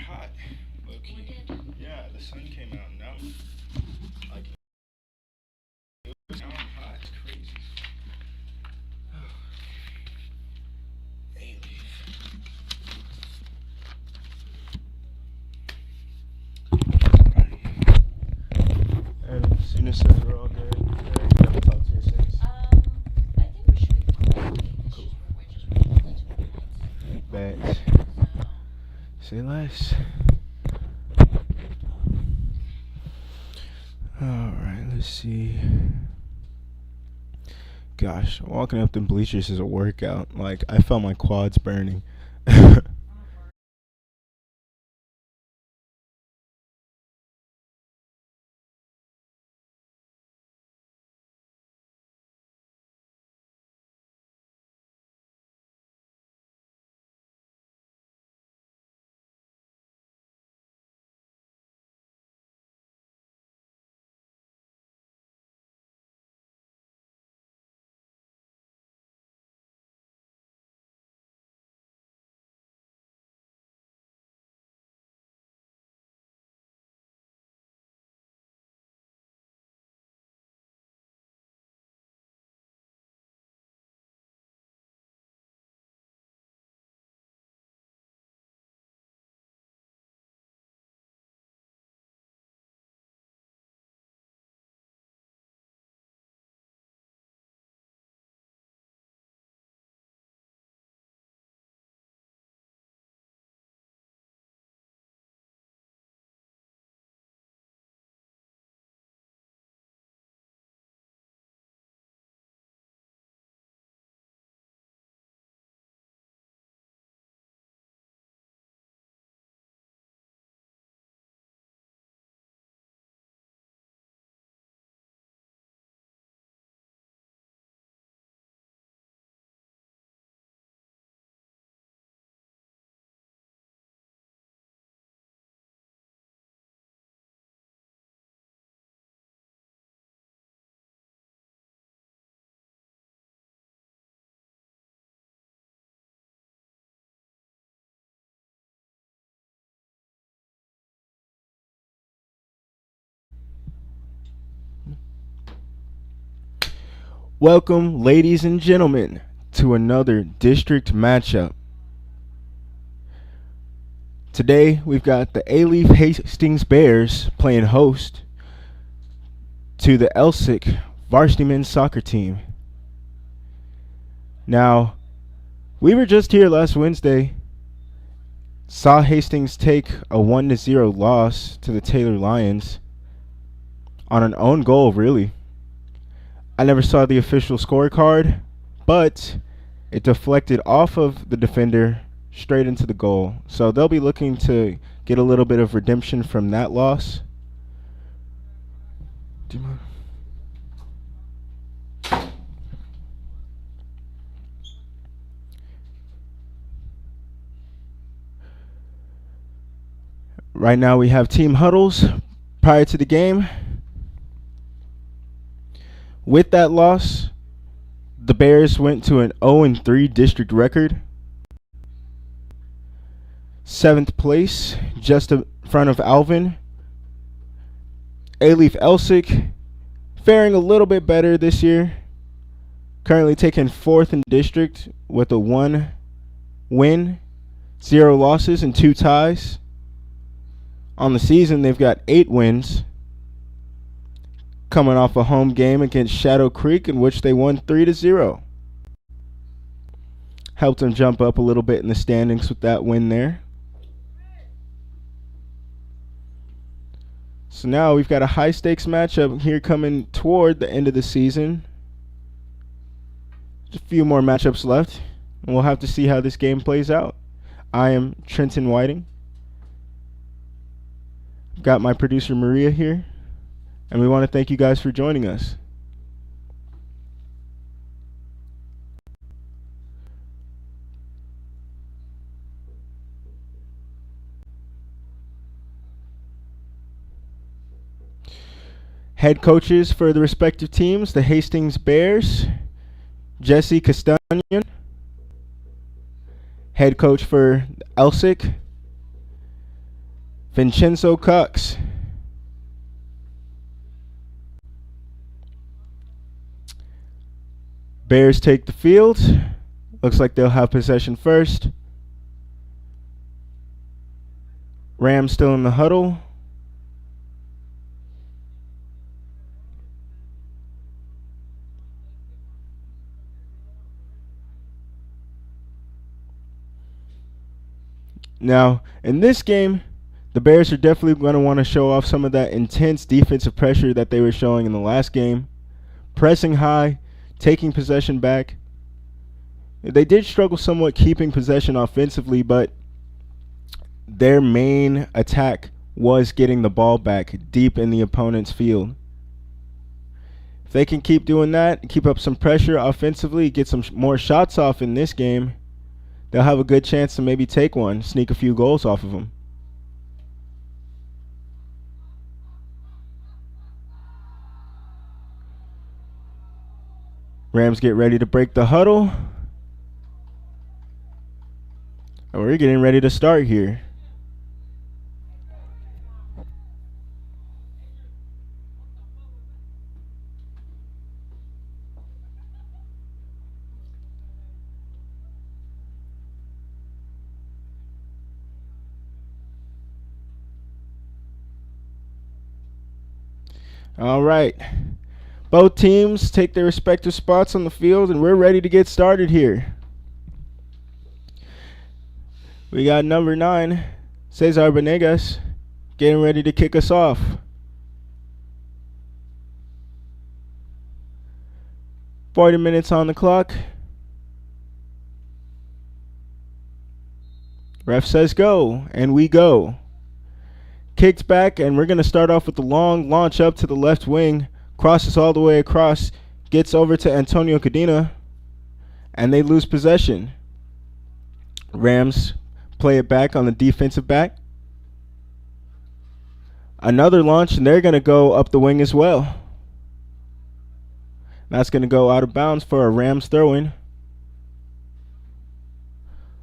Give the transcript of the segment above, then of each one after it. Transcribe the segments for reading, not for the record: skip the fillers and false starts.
hot. Low key. Yeah, the sun came out and now like now I'm hot. It's crazy. Hey, and as soon as says we're all good, you have to talk to your things. I think we should be fine. Cool. We're just running like 20 minutes. Bet. So, Say less. Alright, let's see. Gosh, walking up the bleachers is a workout. Like, I felt my quads burning. Welcome, ladies and gentlemen, to another district matchup. Today, we've got the A-Leaf Hastings Bears playing host to the Elsik varsity men's soccer team. Now, we were just here last Wednesday, saw Hastings take a 1-0 loss to the Taylor Lions on an own goal, really. I never saw the official scorecard, but it deflected off of the defender straight into the goal. So they'll be looking to get a little bit of redemption from that loss. Right now we have team huddles prior to the game. With that loss, the Bears went to an 0-3 district record. 7th place, just in front of Alvin. A-Leaf Elsik faring a little bit better this year. Currently taking 4th in district with a 1 win, 0 losses, and 2 ties. On the season, they've got 8 wins, coming off a home game against Shadow Creek in which they won 3-0. Helped them jump up a little bit in the standings with that win there. So now we've got a high stakes matchup here coming toward the end of the season. Just a few more matchups left, and we'll have to see how this game plays out. I am Trenton Whiting. I've got my producer Maria here, and we want to thank you guys for joining us. Head coaches for the respective teams: the Hastings Bears, Jesse Castagnon. Head coach for Elsik, Vincenzo Cox. Bears take the field. Looks like they'll have possession first. Rams still in the huddle. Now, in this game, the Bears are definitely going to want to show off some of that intense defensive pressure that they were showing in the last game. Pressing high, taking possession back. They did struggle somewhat keeping possession offensively, but their main attack was getting the ball back deep in the opponent's field. If they can keep doing that, keep up some pressure offensively, get some more shots off in this game, they'll have a good chance to maybe take one, sneak a few goals off of them. Rams get ready to break the huddle. And we're getting ready to start here. All right. Both teams take their respective spots on the field, and we're ready to get started here. We got number 9, Cesar Benegas, getting ready to kick us off. "40 minutes on the clock. Ref says go, and we go. Kicked back, and we're going to start off with the long launch up to the left wing. Crosses all the way across, gets over to Antonio Cadena, and they lose possession. Rams play it back on the defensive back. Another launch, and they're going to go up the wing as well. That's going to go out of bounds for a Rams throw-in.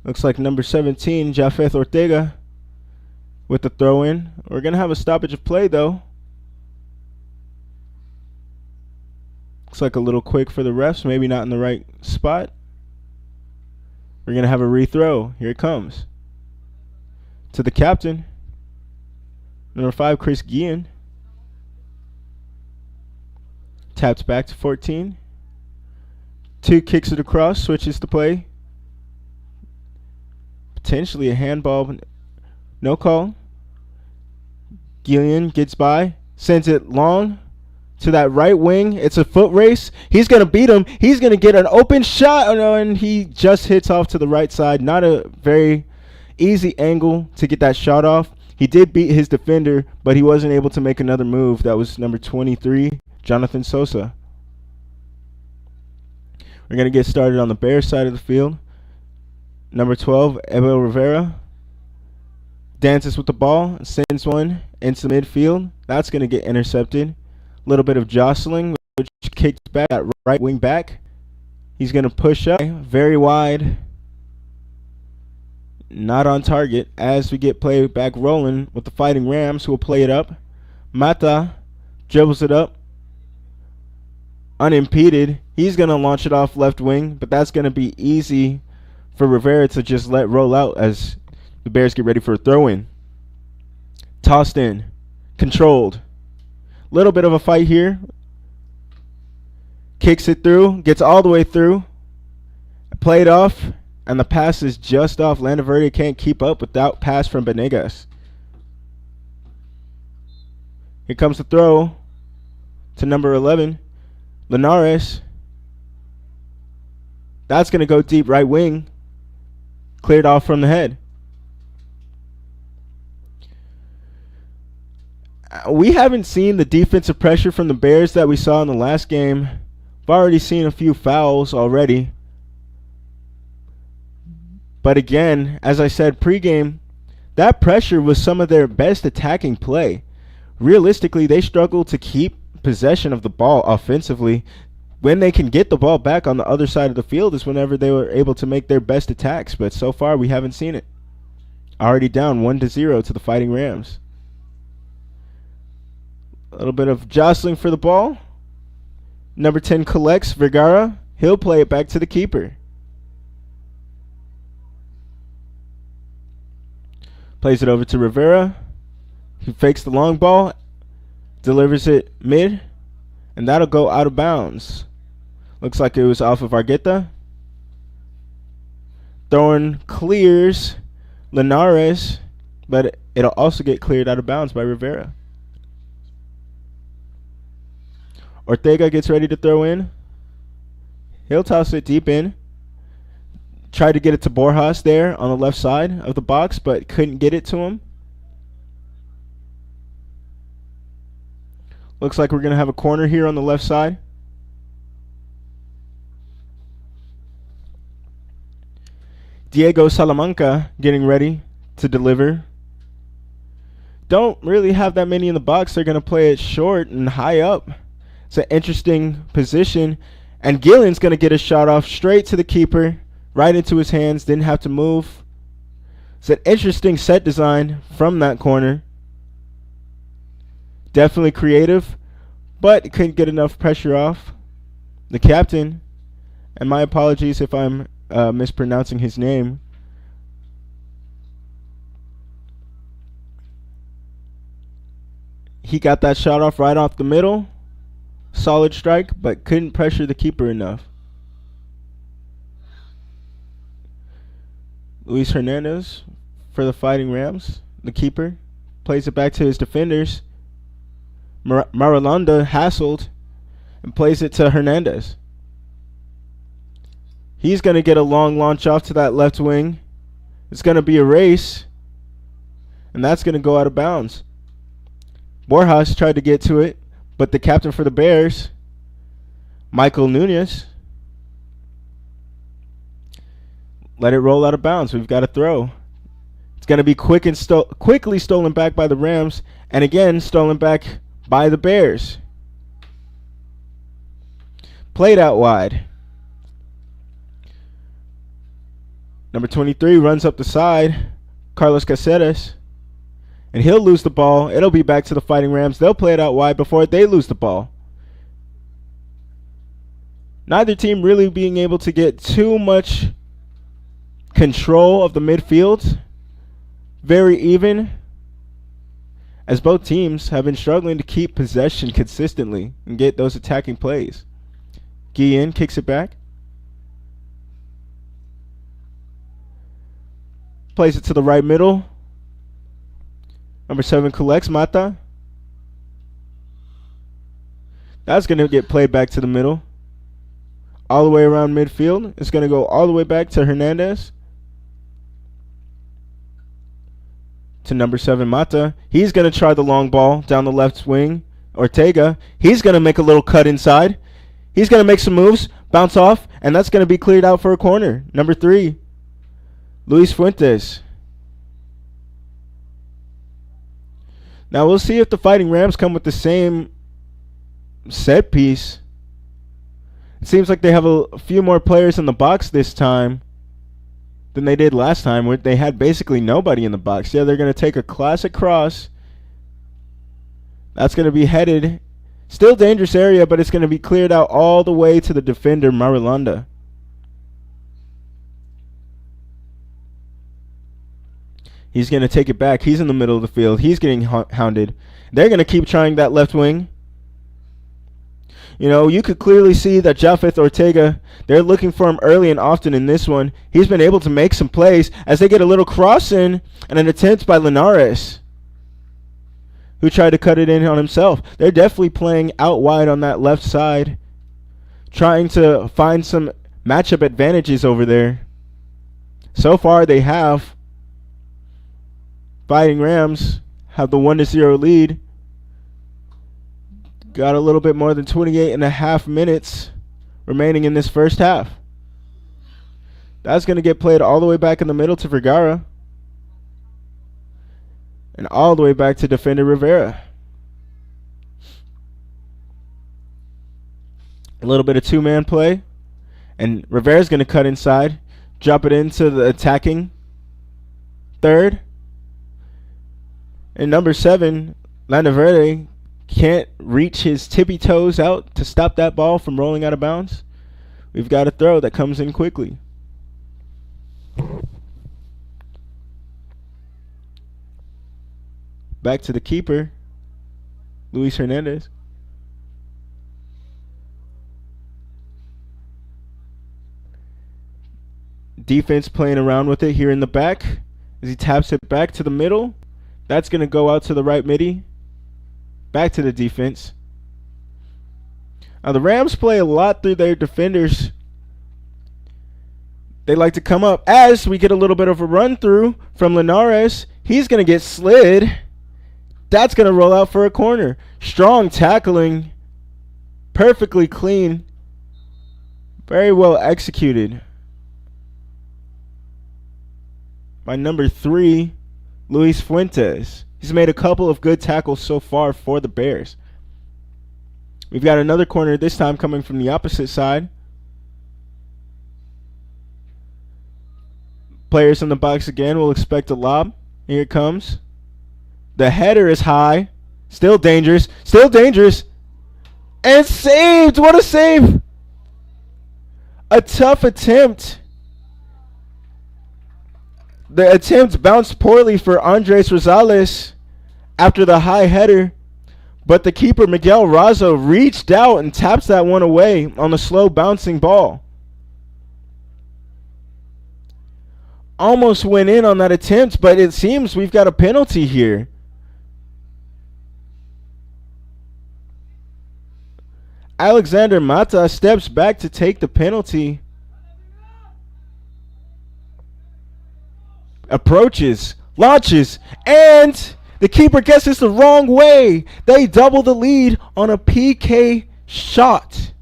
Looks like number 17, Jafeth Ortega, with the throw-in. We're going to have a stoppage of play, though. Looks like a little quick for the refs, maybe not in the right spot. We're going to have a rethrow. Here it comes. To the captain, number 5, Chris Guillen. Taps back to 14. 2 kicks it across, switches the play. Potentially a handball, no call. Guillen gets by, sends it long to that right wing. It's a foot race. He's going to beat him. He's going to get an open shot. Oh, no, and he just hits off to the right side. Not a very easy angle to get that shot off. He did beat his defender, but he wasn't able to make another move. That was number 23, Jonathan Sosa. We're going to get started on the Bears side of the field. Number 12, Abel Rivera, dances with the ball, sends one into midfield. That's going to get intercepted. Little bit of jostling, which kicks back that right wing back. He's going to push up very wide. Not on target as we get play back rolling with the Fighting Rams, who will play it up. Mata dribbles it up. Unimpeded. He's going to launch it off left wing, but that's going to be easy for Rivera to just let roll out as the Bears get ready for a throw-in. Tossed in. Controlled. Little bit of a fight here. Kicks it through. Gets all the way through. Played off. And the pass is just off. Landaverde can't keep up without pass from Benegas. Here comes the throw to number 11. Linares. That's going to go deep right wing. Cleared off from the head. We haven't seen the defensive pressure from the Bears that we saw in the last game. We've already seen a few fouls already. But again, as I said pregame, that pressure was some of their best attacking play. Realistically, they struggle to keep possession of the ball offensively. When they can get the ball back on the other side of the field is whenever they were able to make their best attacks. But so far, we haven't seen it. already down 1-0 to the Fighting Rams. A little bit of jostling for the ball. Number 10 collects Vergara. He'll play it back to the keeper. Plays it over to Rivera. He fakes the long ball, delivers it mid, and that'll go out of bounds. Looks like it was off of Argueta. Thorn clears Linares, but it'll also get cleared out of bounds by Rivera. Ortega gets ready to throw in. He'll toss it deep in. Tried to get it to Borjas there on the left side of the box, but couldn't get it to him. Looks like we're going to have a corner here on the left side. Diego Salamanca getting ready to deliver. Don't really have that many in the box. They're going to play it short and high up. It's an interesting position. And Gillen's going to get a shot off straight to the keeper, right into his hands. Didn't have to move. It's an interesting set design from that corner. Definitely creative, but couldn't get enough pressure off. The captain, and my apologies if I'm mispronouncing his name. He got that shot off right off the middle. Solid strike, but couldn't pressure the keeper enough. Luis Hernandez for the Fighting Rams, the keeper, plays it back to his defenders. Marulanda hassled and plays it to Hernandez. He's going to get a long launch off to that left wing. It's going to be a race, and that's going to go out of bounds. Borjas tried to get to it, but the captain for the Bears, Michael Nunez, let it roll out of bounds. We've got a throw. It's going to be quickly stolen back by the Rams, and again stolen back by the Bears. Played out wide. Number 23 runs up the side, Carlos Caceres, and he'll lose the ball. It'll be back to the Fighting Rams. They'll play it out wide before they lose the ball. Neither team really being able to get too much control of the midfield. Very even, as both teams have been struggling to keep possession consistently and get those attacking plays. Guillen kicks it back. Plays it to the right middle. Number 7 collects Mata. That's going to get played back to the middle. All the way around midfield. It's going to go all the way back to Hernandez. To number 7 Mata. He's going to try the long ball down the left wing. Ortega. He's going to make a little cut inside. He's going to make some moves. Bounce off. And that's going to be cleared out for a corner. Number 3. Luis Fuentes. Now we'll see if the Fighting Rams come with the same set piece. It seems like they have a few more players in the box this time than they did last time, where they had basically nobody in the box. Yeah, they're going to take a classic cross. That's going to be headed. Still dangerous area, but it's going to be cleared out all the way to the defender, Marulanda. He's going to take it back. He's in the middle of the field. He's getting hounded. They're going to keep trying that left wing. You know, you could clearly see that Japhet Ortega, they're looking for him early and often in this one. He's been able to make some plays as they get a little cross in and an attempt by Linares, who tried to cut it in on himself. They're definitely playing out wide on that left side, trying to find some matchup advantages over there. So far, they have. Fighting Rams have the 1-0 lead. Got a little bit more than 28.5 minutes remaining in this first half. That's going to get played all the way back in the middle to Vergara. And all the way back to defender Rivera. A little bit of two-man play. And Rivera's going to cut inside. Drop it into the attacking third. And number 7, Landaverde can't reach his tippy toes out to stop that ball from rolling out of bounds. We've got a throw that comes in quickly. Back to the keeper, Luis Hernandez. Defense playing around with it here in the back as he taps it back to the middle. That's going to go out to the right midi. Back to the defense. Now the Rams play a lot through their defenders. They like to come up as we get a little bit of a run through from Linares. He's going to get slid. That's going to roll out for a corner. Strong tackling. Perfectly clean. Very well executed by number 3, Luis Fuentes. He's made a couple of good tackles so far for the Bears. We've got another corner, this time coming from the opposite side. Players in the box again will expect a lob. Here it comes. The header is high. Still dangerous. Still dangerous. And saved. What a save. A tough attempt. The attempt bounced poorly for Andres Rosales after the high header. But the keeper, Miguel Razo, reached out and taps that one away on a slow bouncing ball. Almost went in on that attempt, but it seems we've got a penalty here. Alexander Mata steps back to take the penalty. Approaches, launches, and the keeper gets this the wrong way. They double the lead on a PK shot.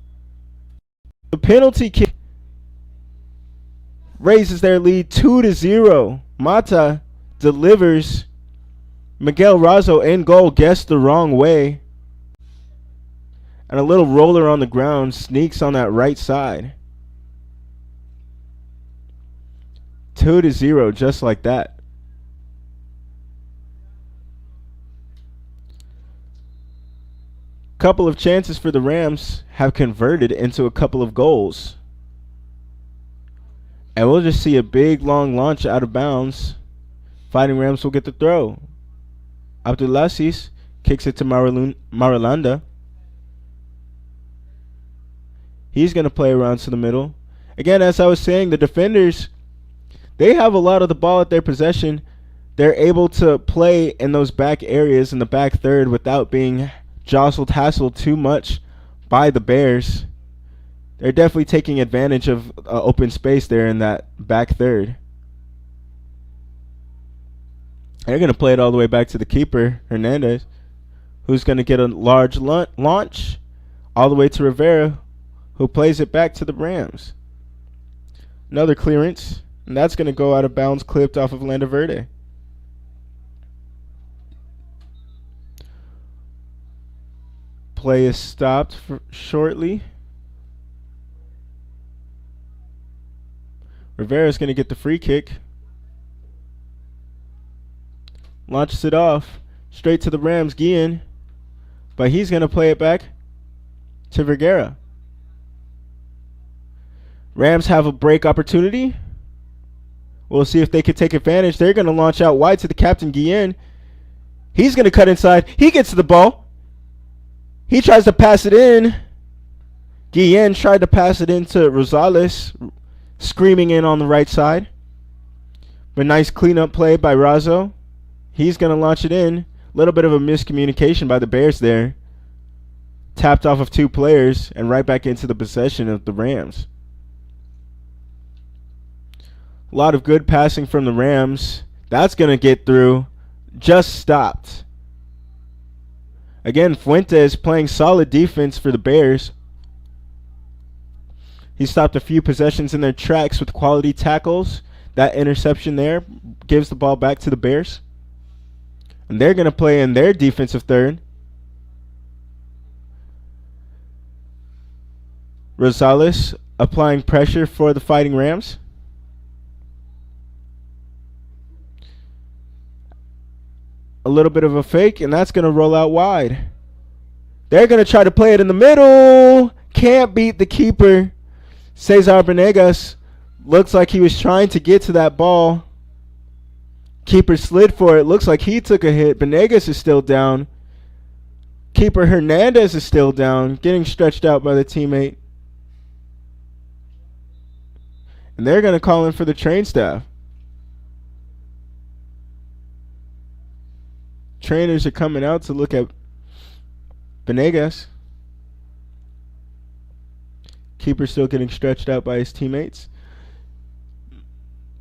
The penalty kick raises their lead 2-0. Mata delivers. Miguel Razo in goal guessed the wrong way. And a little roller on the ground sneaks on that right side. 2-0 just like that. Couple of chances for the Rams have converted into a couple of goals. And we'll just see a big long launch out of bounds. Fighting Rams will get the throw. Abdulaziz kicks it to Marulanda. He's going to play around to the middle. Again, as I was saying, the defenders, they have a lot of the ball at their possession. They're able to play in those back areas in the back third without being jostled, hassled too much by the Bears. They're definitely taking advantage of open space there in that back third. They're going to play it all the way back to the keeper, Hernandez, who's going to get a large launch all the way to Rivera, who plays it back to the Rams. Another clearance, and that's going to go out of bounds, clipped off of Landaverde. Play is stopped shortly. Rivera's going to get the free kick. Launches it off straight to the Rams, Guillen. But he's going to play it back to Vergara. Rams have a break opportunity. We'll see if they can take advantage. They're going to launch out wide to the captain, Guillen. He's going to cut inside. He gets to the ball. He tries to pass it in. Guillen tried to pass it into Rosales, screaming in on the right side. But nice cleanup play by Razo. He's going to launch it in. A little bit of a miscommunication by the Bears there. Tapped off of two players and right back into the possession of the Rams. A lot of good passing from the Rams. That's going to get through. Just stopped. Again, Fuentes playing solid defense for the Bears. He stopped a few possessions in their tracks with quality tackles. That interception there gives the ball back to the Bears. And they're going to play in their defensive third. Rosales applying pressure for the Fighting Rams. A little bit of a fake, and that's going to roll out wide. They're going to try to play it in the middle. Can't beat the keeper. Cesar Venegas looks like he was trying to get to that ball. Keeper slid for it. Looks like he took a hit. Venegas is still down. Keeper Hernandez is still down, getting stretched out by the teammate. And they're going to call in for the train staff. Trainers are coming out to look at Venegas. Keeper still getting stretched out by his teammates.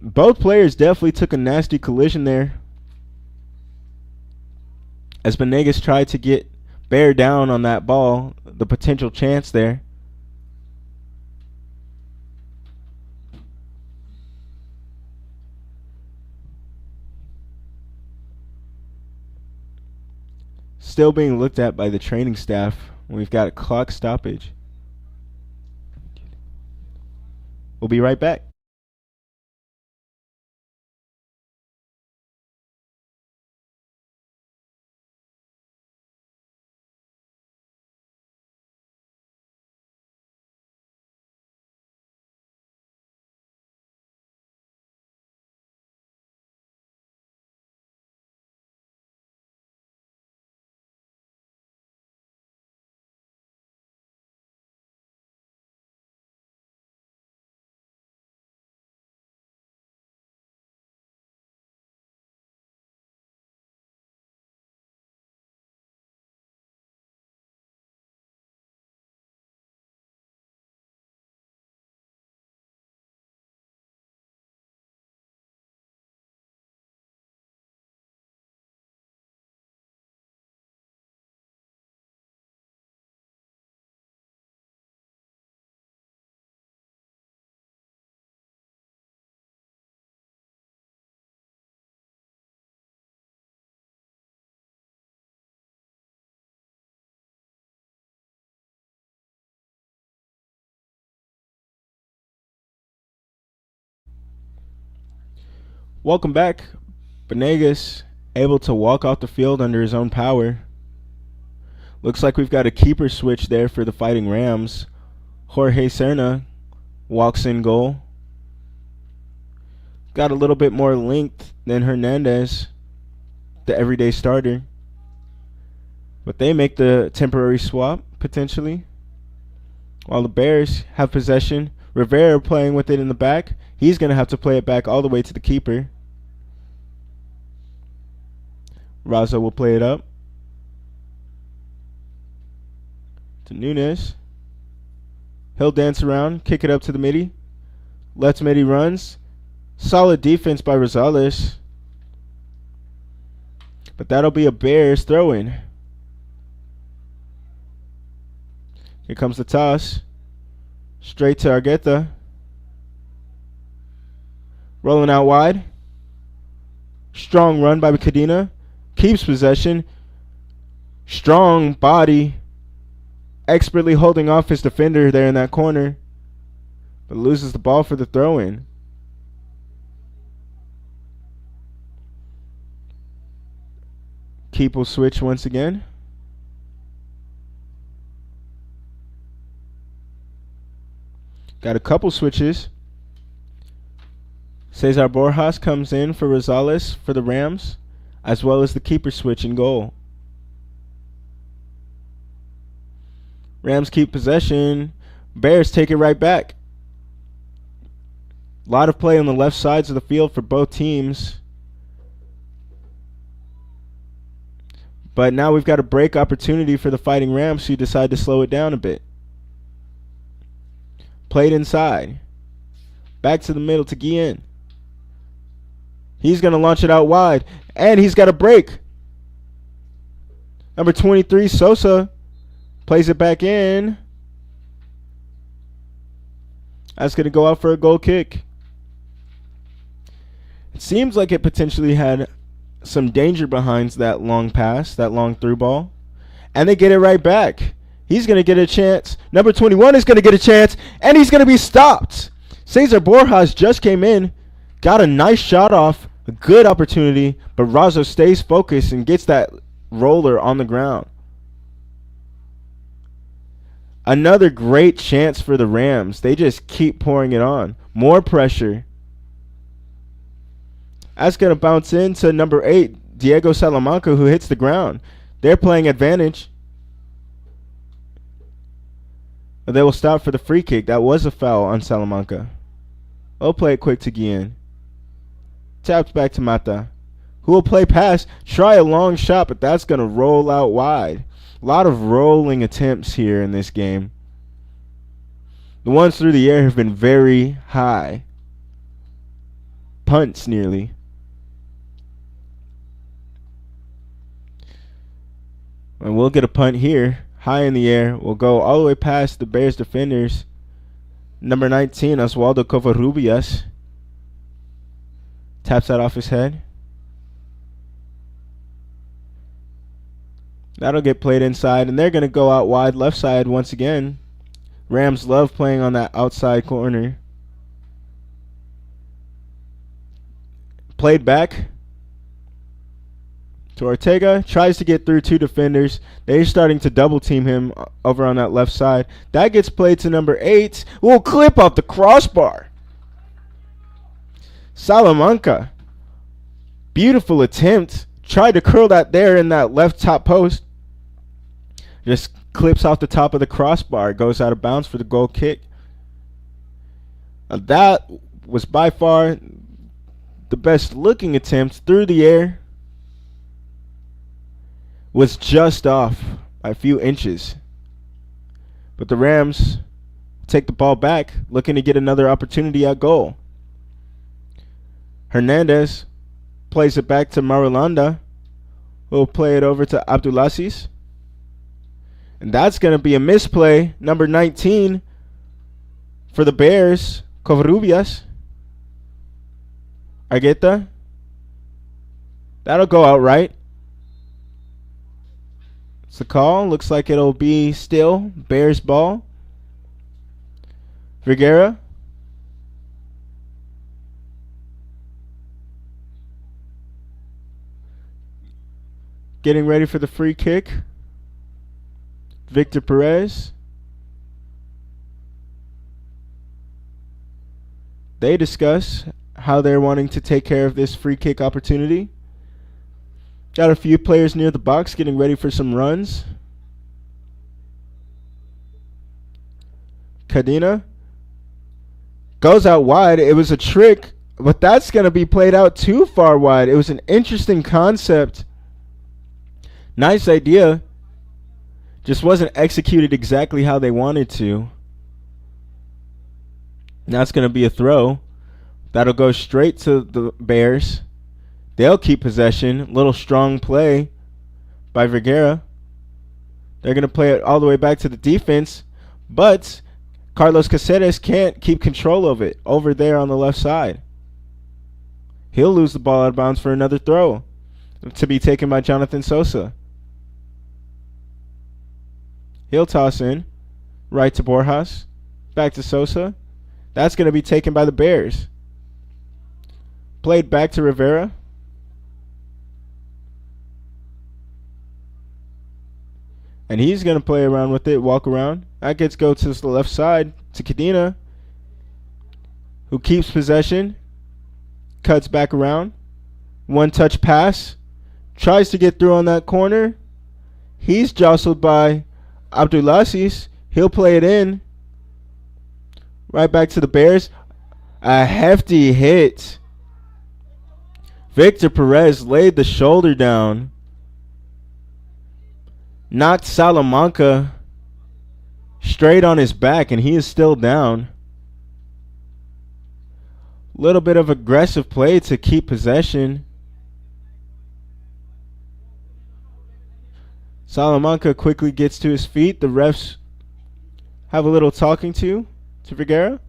Both players definitely took a nasty collision there, as Venegas tried to bear down on that ball, the potential chance there. Still being looked at by the training staff. We've got a clock stoppage. We'll be right back. Welcome back. Venegas able to walk off the field under his own power. Looks like we've got a keeper switch there for the Fighting Rams. Jorge Serna walks in goal. Got a little bit more length than Hernandez, the everyday starter. But they make the temporary swap, potentially. While the Bears have possession. Rivera playing with it in the back. He's going to have to play it back all the way to the keeper. Raza will play it up to Nunes. He'll dance around, kick it up to the midi. Lets midi runs. Solid defense by Rosales. But that'll be a Bears throw-in. Here comes the toss. Straight to Argueta. Rolling out wide. Strong run by Cadena. Keeps possession. Strong body. Expertly holding off his defender there in that corner. But loses the ball for the throw-in. Keep will switch once again. Got a couple switches. Cesar Borjas comes in for Rosales for the Rams, as well as the keeper switch in goal. Rams keep possession. Bears take it right back. A lot of play on the left sides of the field for both teams. But now we've got a break opportunity for the Fighting Rams, who decide to slow it down a bit. Played inside. Back to the middle to Guillen. He's going to launch it out wide. And he's got a break. Number 23, Sosa, plays it back in. That's going to go out for a goal kick. It seems like it potentially had some danger behind that long pass, that long through ball. And they get it right back. He's going to get a chance. Number 21 is going to get a chance, and he's going to be stopped. Cesar Borjas just came in, got a nice shot off, A good opportunity, but Razo stays focused and gets that roller on the ground. Another great chance for the Rams. They just keep pouring it on. More pressure. That's going to bounce into number 8, Diego Salamanca, who hits the ground. They're playing advantage. They will stop for the free kick. That was a foul on Salamanca. They'll play it quick to Guillen. Tapped back to Mata, who will play pass. Try a long shot, but that's going to roll out wide. A lot of rolling attempts here in this game. The ones through the air have been very high. Punts nearly. And we'll get a punt here. High in the air. We'll go all the way past the Bears defenders. Number 19, Oswaldo Covarrubias. Taps that off his head. That'll get played inside, and they're going to go out wide left side once again. Rams love playing on that outside corner. Played back to Ortega. Tries to get through 2 defenders. They're starting to double team him over on that left side. That gets played to number 8. Will clip off the crossbar. Salamanca. Beautiful attempt. Tried to curl that there in that left top post. Just clips off the top of the crossbar. Goes out of bounds for the goal kick. That was by far the best looking attempt through the air. Was just off by a few inches. But the Rams take the ball back, looking to get another opportunity at goal. Hernandez plays it back to Marulanda, who will play it over to Abdulaziz. And that's going to be a misplay. Number 19 for the Bears, Covarrubias. Argueta. That'll go out right. It's the call. Looks like it'll be still Bears ball. Vergara. Getting ready for the free kick. Victor Perez. They discuss how they're wanting to take care of this free kick opportunity. Got a few players near the box getting ready for some runs. Cadena goes out wide. It was a trick, but that's going to be played out too far wide. It was an interesting concept. Nice idea. Just wasn't executed exactly how they wanted to. Now it's going to be a throw. That'll go straight to the Bears. They'll keep possession. Little strong play by Vergara. They're going to play it all the way back to the defense. But Carlos Caceres can't keep control of it over there on the left side. He'll lose the ball out of bounds for another throw to be taken by Jonathan Sosa. He'll toss in. Right to Borjas. Back to Sosa. That's going to be taken by the Bears. Played back to Rivera. And he's going to play around with it, walk around. That gets go to the left side to Cadena, who keeps possession. Cuts back around. One touch pass. Tries to get through on that corner. He's jostled by Abdulaziz. He'll play it in. Right back to the Bears. A hefty hit. Victor Perez laid the shoulder down. Knocked Salamanca straight on his back, and he is still down. Little bit of aggressive play to keep possession. Salamanca quickly gets to his feet. The refs have a little talking to Vergara.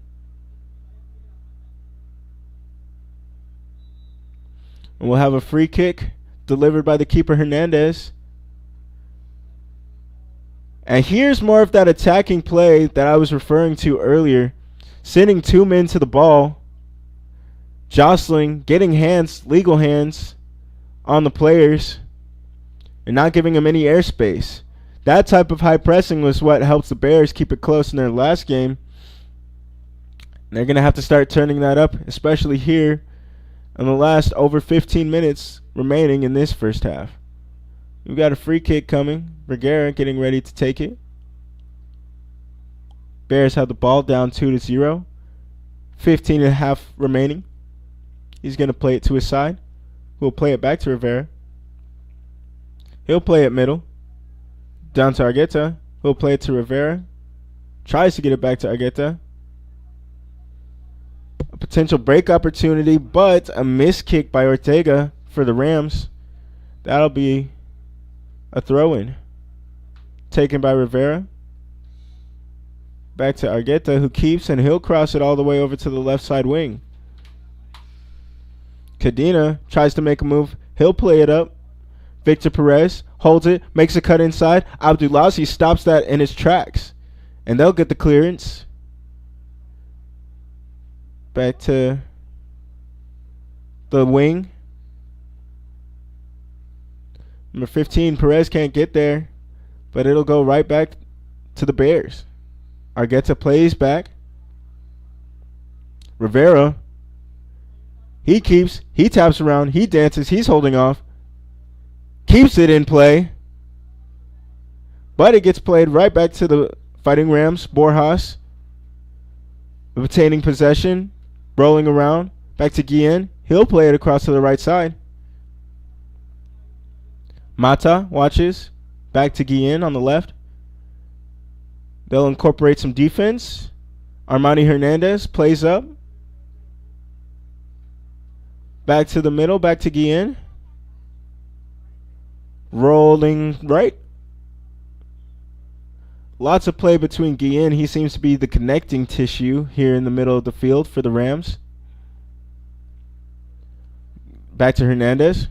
And we'll have a free kick delivered by the keeper Hernandez. And here's more of that attacking play that I was referring to earlier. Sending 2 men to the ball. jostling, getting hands, legal hands on the players, and not giving them any airspace. That type of high pressing was what helps the Bears keep it close in their last game. And they're going to have to start turning that up, especially here in the last over 15 minutes remaining in this first half. We've got a free kick coming. Vergara getting ready to take it. Bears have the ball down 2-0. 15 and a half remaining. He's going to play it to his side. We'll play it back to Rivera. He'll play it middle. Down to Argueta. He'll play it to Rivera. Tries to get it back to Argueta. A potential break opportunity, but a missed kick by Ortega for the Rams. That'll be a throw-in. Taken by Rivera. Back to Argueta, who keeps, and he'll cross it all the way over to the left side wing. Cadena tries to make a move. He'll play it up. Victor Perez holds it, makes a cut inside. Abdulaziz stops that in his tracks, and they'll get the clearance. Back to the wing. Number 15, Perez can't get there, but it'll go right back to the Bears. Argueta plays back. Rivera. He keeps. He taps around. He dances. He's holding off. Keeps it in play. But it gets played right back to the Fighting Rams. Borjas. Obtaining possession. Rolling around. Back to Guillen. He'll play it across to the right side. Mata watches. Back to Guillen on the left. They'll incorporate some defense. Armani Hernandez plays up. Back to the middle. Back to Guillen. Rolling right. Lots of play between Guillen. He seems to be the connecting tissue here in the middle of the field for the Rams. Back to Hernandez.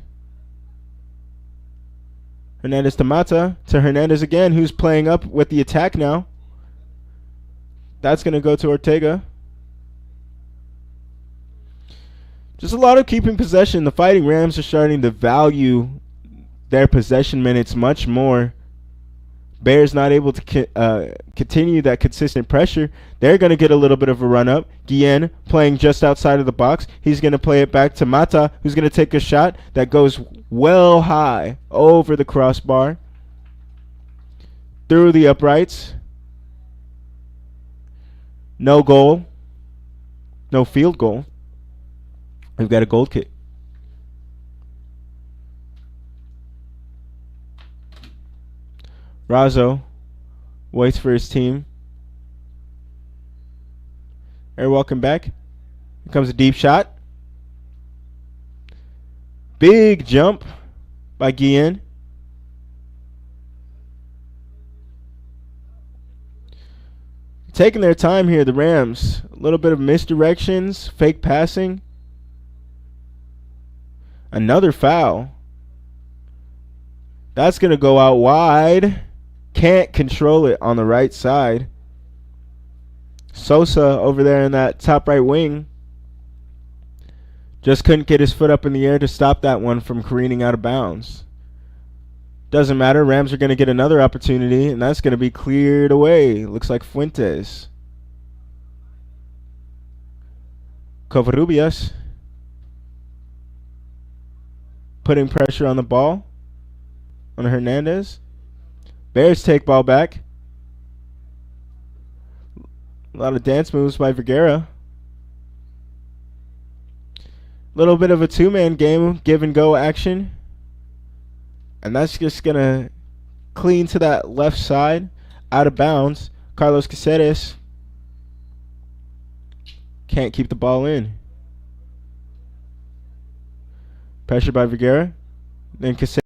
Hernandez to Mata. To Hernandez again, who's playing up with the attack now. That's going to go to Ortega. Just a lot of keeping possession. The Fighting Rams are starting to value their possession minutes much more. Bears not able to continue that consistent pressure. They're going to get a little bit of a run up. Guillen playing just outside of the box. He's going to play it back to Mata, who's going to take a shot that goes well high over the crossbar. Through the uprights. No goal. No field goal. We've got a goal kick. Razzo waits for his team. Welcome back. Here comes a deep shot. Big jump by Guillen. Taking their time here, the Rams. A little bit of misdirections, fake passing. Another foul. That's going to go out wide. Can't control it on the right side. Sosa over there in that top right wing just couldn't get his foot up in the air to stop that one from careening out of bounds. Doesn't matter. Rams are going to get another opportunity, and that's going to be cleared away. Looks like Fuentes. Covarrubias putting pressure on the ball on Hernandez. Bears take ball back. A lot of dance moves by Vergara. Little bit of a two-man game, give and go action. And that's just going to clean to that left side, out of bounds. Carlos Caceres can't keep the ball in. Pressure by Vergara. Then Caceres.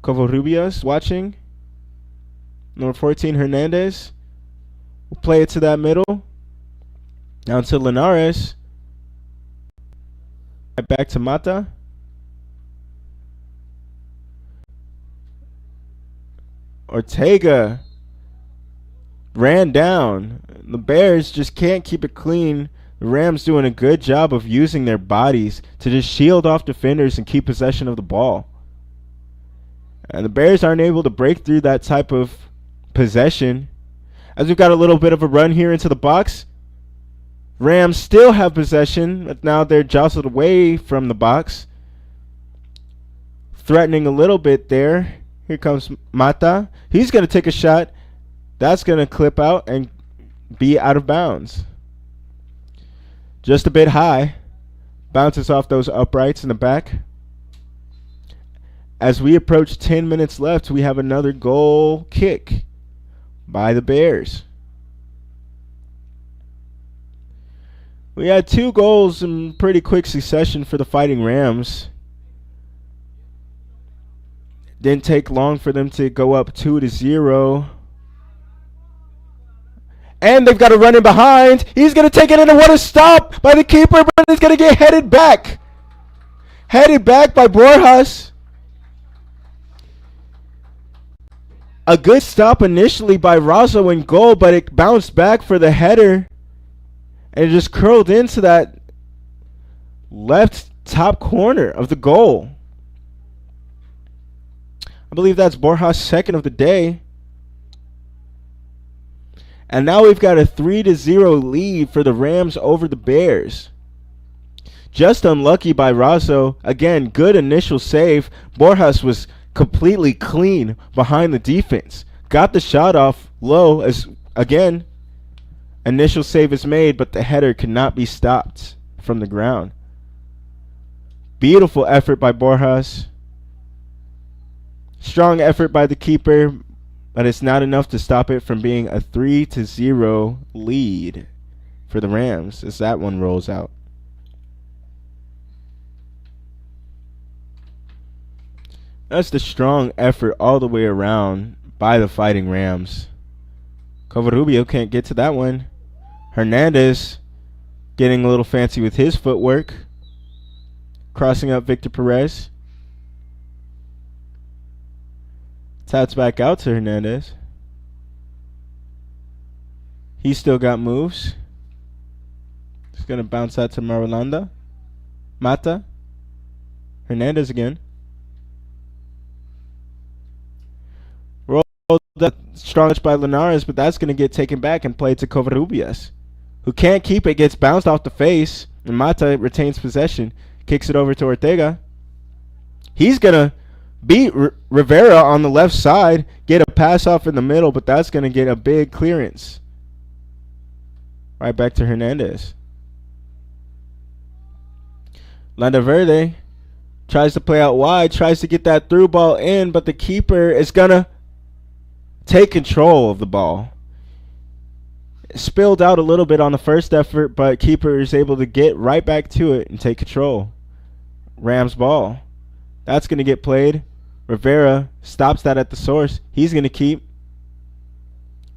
Covarrubias watching. Number 14, Hernandez. We'll play it to that middle. Down to Linares. Back to Mata. Ortega ran down. The Bears just can't keep it clean. The Rams doing a good job of using their bodies to just shield off defenders and keep possession of the ball. And the Bears aren't able to break through that type of possession. As we've got a little bit of a run here into the box. Rams still have possession, but now they're jostled away from the box. Threatening a little bit there. Here comes Mata. He's going to take a shot. That's going to clip out and be out of bounds. Just a bit high. Bounces off those uprights in the back. As we approach 10 minutes left, we have another goal kick by the Bears. We had 2 goals in pretty quick succession for the Fighting Rams. Didn't take long for them to go up 2-0. And they've got a run in behind. He's going to take it in, and what a stop by the keeper, but he's going to get headed back. Headed back by Borjas. A good stop initially by Razo in goal, but it bounced back for the header. And it just curled into that left top corner of the goal. I believe that's Borjas' second of the day. And now we've got a 3-0 lead for the Rams over the Bears. Just unlucky by Razo. Again, good initial save. Borjas was completely clean behind the defense. Got the shot off low as, again, initial save is made, but the header cannot be stopped from the ground. Beautiful effort by Borjas. Strong effort by the keeper, but it's not enough to stop it from being a 3-0 lead for the Rams as that one rolls out. That's the strong effort all the way around by the Fighting Rams. Covarrubio can't get to that one. Hernandez getting a little fancy with his footwork. Crossing up Victor Perez. Taps back out to Hernandez. He's still got moves. He's going to bounce out to Marulanda. Mata. Hernandez again. Roll that strong touch by Linares, but that's going to get taken back and played to Covarrubias, who can't keep it, gets bounced off the face, and Mata retains possession. Kicks it over to Ortega. He's going to beat Rivera on the left side, get a pass off in the middle, but that's going to get a big clearance. Right back to Hernandez. Landaverde tries to play out wide, tries to get that through ball in, but the keeper is going to take control of the ball. It spilled out a little bit on the first effort, but keeper is able to get right back to it and take control. Rams ball. That's going to get played. Rivera stops that at the source. He's going to keep.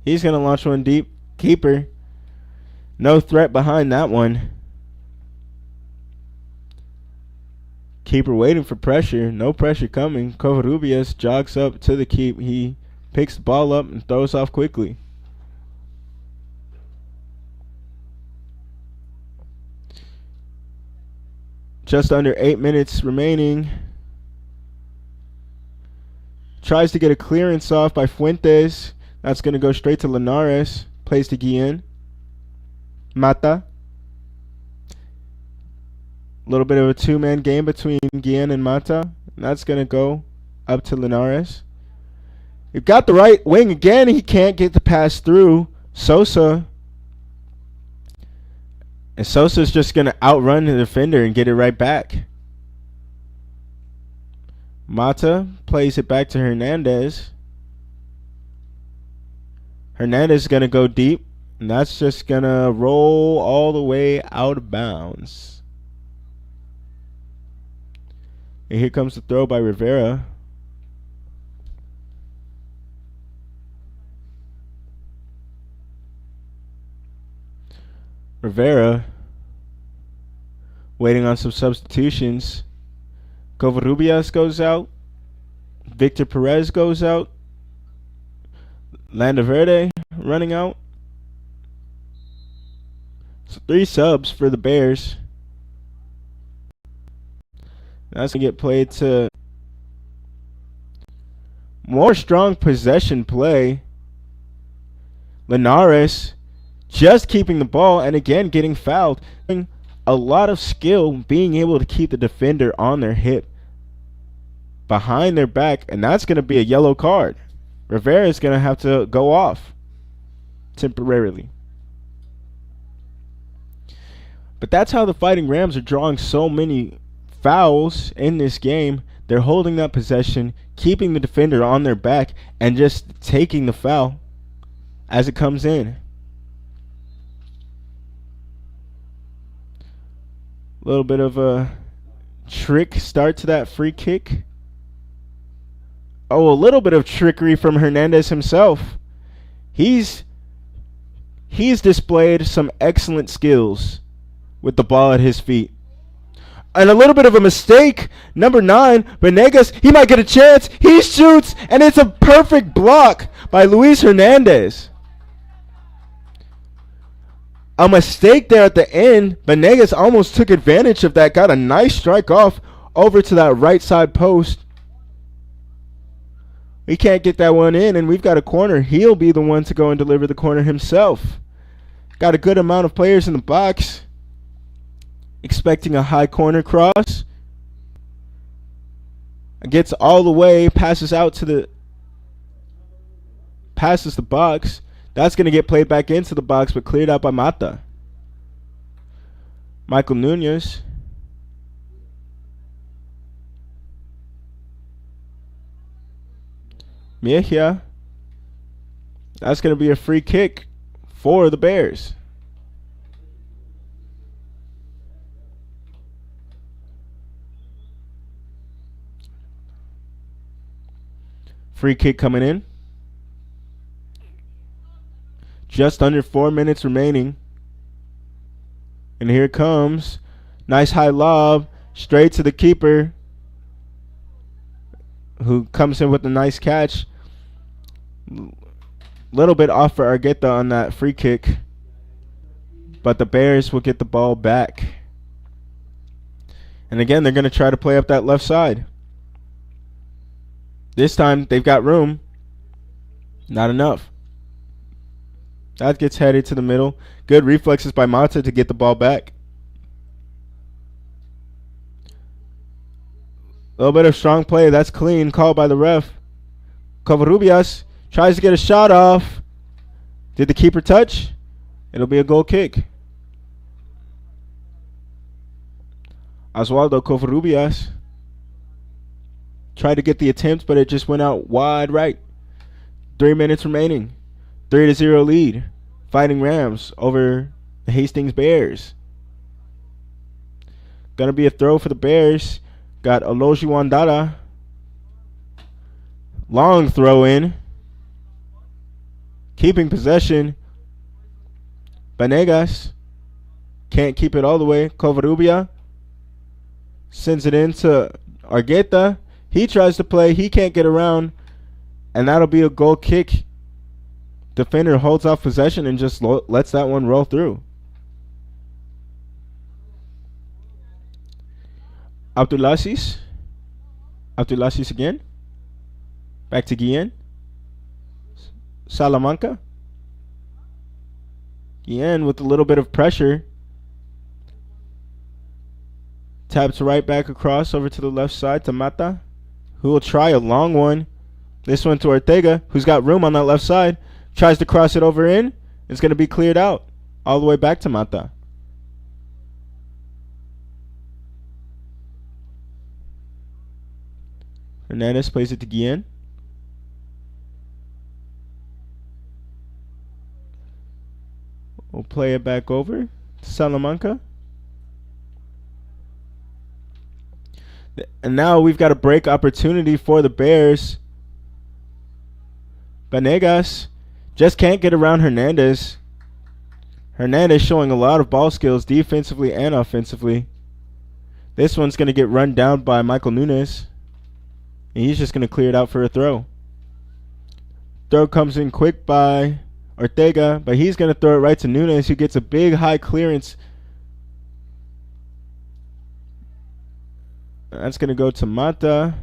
He's going to launch one deep. Keeper. No threat behind that one. Keeper waiting for pressure. No pressure coming. Covarrubias jogs up to the keep. He picks the ball up and throws off quickly. Just under 8 minutes remaining. Tries to get a clearance off by Fuentes. That's going to go straight to Linares. Plays to Guillen. Mata. A little bit of a two-man game between Guillen and Mata. And that's going to go up to Linares. You've got the right wing again. He can't get the pass through. Sosa. And Sosa's just going to outrun the defender and get it right back. Mata plays it back to Hernandez. Hernandez is going to go deep. And that's just going to roll all the way out of bounds. And here comes the throw by Rivera. Rivera waiting on some substitutions. Covarrubias goes out. Victor Perez goes out. Landaverde running out. So 3 subs for the Bears. That's going to get played to more strong possession play. Linares just keeping the ball and again getting fouled. A lot of skill being able to keep the defender on their hip behind their back, and that's going to be a yellow card. Rivera is going to have to go off temporarily. But that's how the Fighting Rams are drawing so many fouls in this game. They're holding that possession, keeping the defender on their back, and just taking the foul as it comes in. A little bit of a trick start to that free kick. Oh, a little bit of trickery from Hernandez himself. He's displayed some excellent skills with the ball at his feet. And a little bit of a mistake. Number 9, Venegas, he might get a chance. He shoots, and it's a perfect block by Luis Hernandez. A mistake there at the end. Venegas almost took advantage of that. Got a nice strike off over to that right side post. We can't get that one in, and we've got a corner. He'll be the one to go and deliver the corner himself. Got a good amount of players in the box. Expecting a high corner cross. Gets all the way, passes the box. That's going to get played back into the box, but cleared out by Mata. Michael Nunez. Mejia. That's going to be a free kick for the Bears. Free kick coming in. Just under 4 minutes remaining. And here it comes. Nice high lob. Straight to the keeper, who comes in with a nice catch. Little bit off for Argueta on that free kick. But the Bears will get the ball back. And again, they're going to try to play up that left side. This time, they've got room. Not enough. That gets headed to the middle. Good reflexes by Mata to get the ball back. A little bit of strong play. That's clean. Called by the ref. Covarrubias tries to get a shot off. Did the keeper touch? It'll be a goal kick. Oswaldo Covarrubias tried to get the attempt, but it just went out wide right. 3 minutes remaining. 3-0 lead. Fighting Rams over the Hastings Bears. Gonna be a throw for the Bears. Got Oloji Wandara. Long throw in. Keeping possession. Venegas can't keep it all the way. Covarrubia sends it in to Argueta. He tries to play. He can't get around. And that'll be a goal kick. Defender holds off possession and just lets that one roll through. Abdulaziz. Abdulaziz again. Back to Guillen. Salamanca. Guillen with a little bit of pressure. Taps right back across over to the left side to Mata, who will try a long one. This one to Ortega, who's got room on that left side. Tries to cross it over in. It's going to be cleared out all the way back to Mata. Hernandez plays it to Guillen. We'll play it back over to Salamanca. And now we've got a break opportunity for the Bears. Venegas just can't get around Hernandez. Hernandez showing a lot of ball skills defensively and offensively. This one's going to get run down by Michael Nunez. And he's just going to clear it out for a throw. Throw comes in quick by Ortega, but he's going to throw it right to Nunes, who gets a big high clearance. That's going to go to Mata.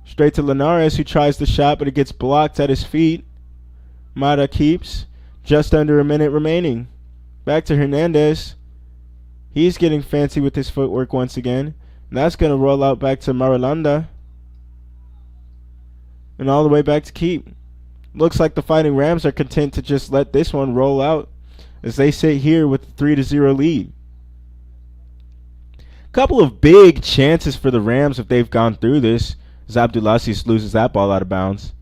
Straight to Linares, who tries the shot, but it gets blocked at his feet. Mata keeps. Just under a minute remaining. Back to Hernandez. He's getting fancy with his footwork once again. And that's going to roll out back to Marulanda. And all the way back to keep. Looks like the Fighting Rams are content to just let this one roll out as they sit here with a 3-0 lead. Couple of big chances for the Rams if they've gone through this, as Abdulaziz loses that ball out of bounds.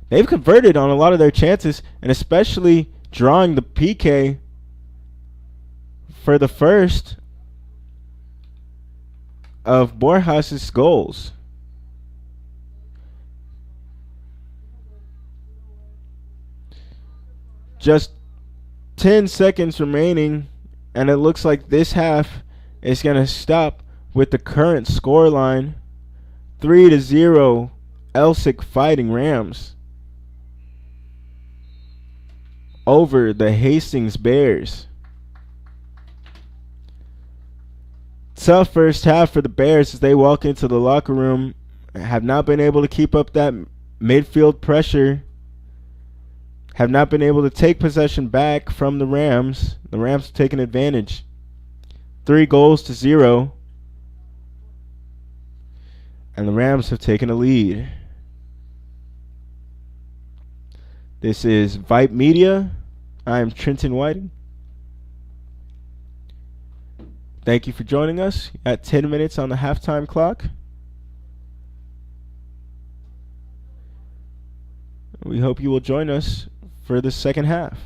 They've converted on a lot of their chances, and especially drawing the PK for the first of Borjas' goals. Just 10 seconds remaining, and it looks like this half is going to stop with the current scoreline. 3-0 Elsik Fighting Rams over the Hastings Bears. Tough first half for the Bears as they walk into the locker room. Have not been able to keep up that midfield pressure. Have not been able to take possession back from the Rams. The Rams have taken advantage. 3-0. And the Rams have taken a lead. This is Vype Media. I am Trenton Whiting. Thank you for joining us at 10 minutes on the halftime clock. We hope you will join us for the second half.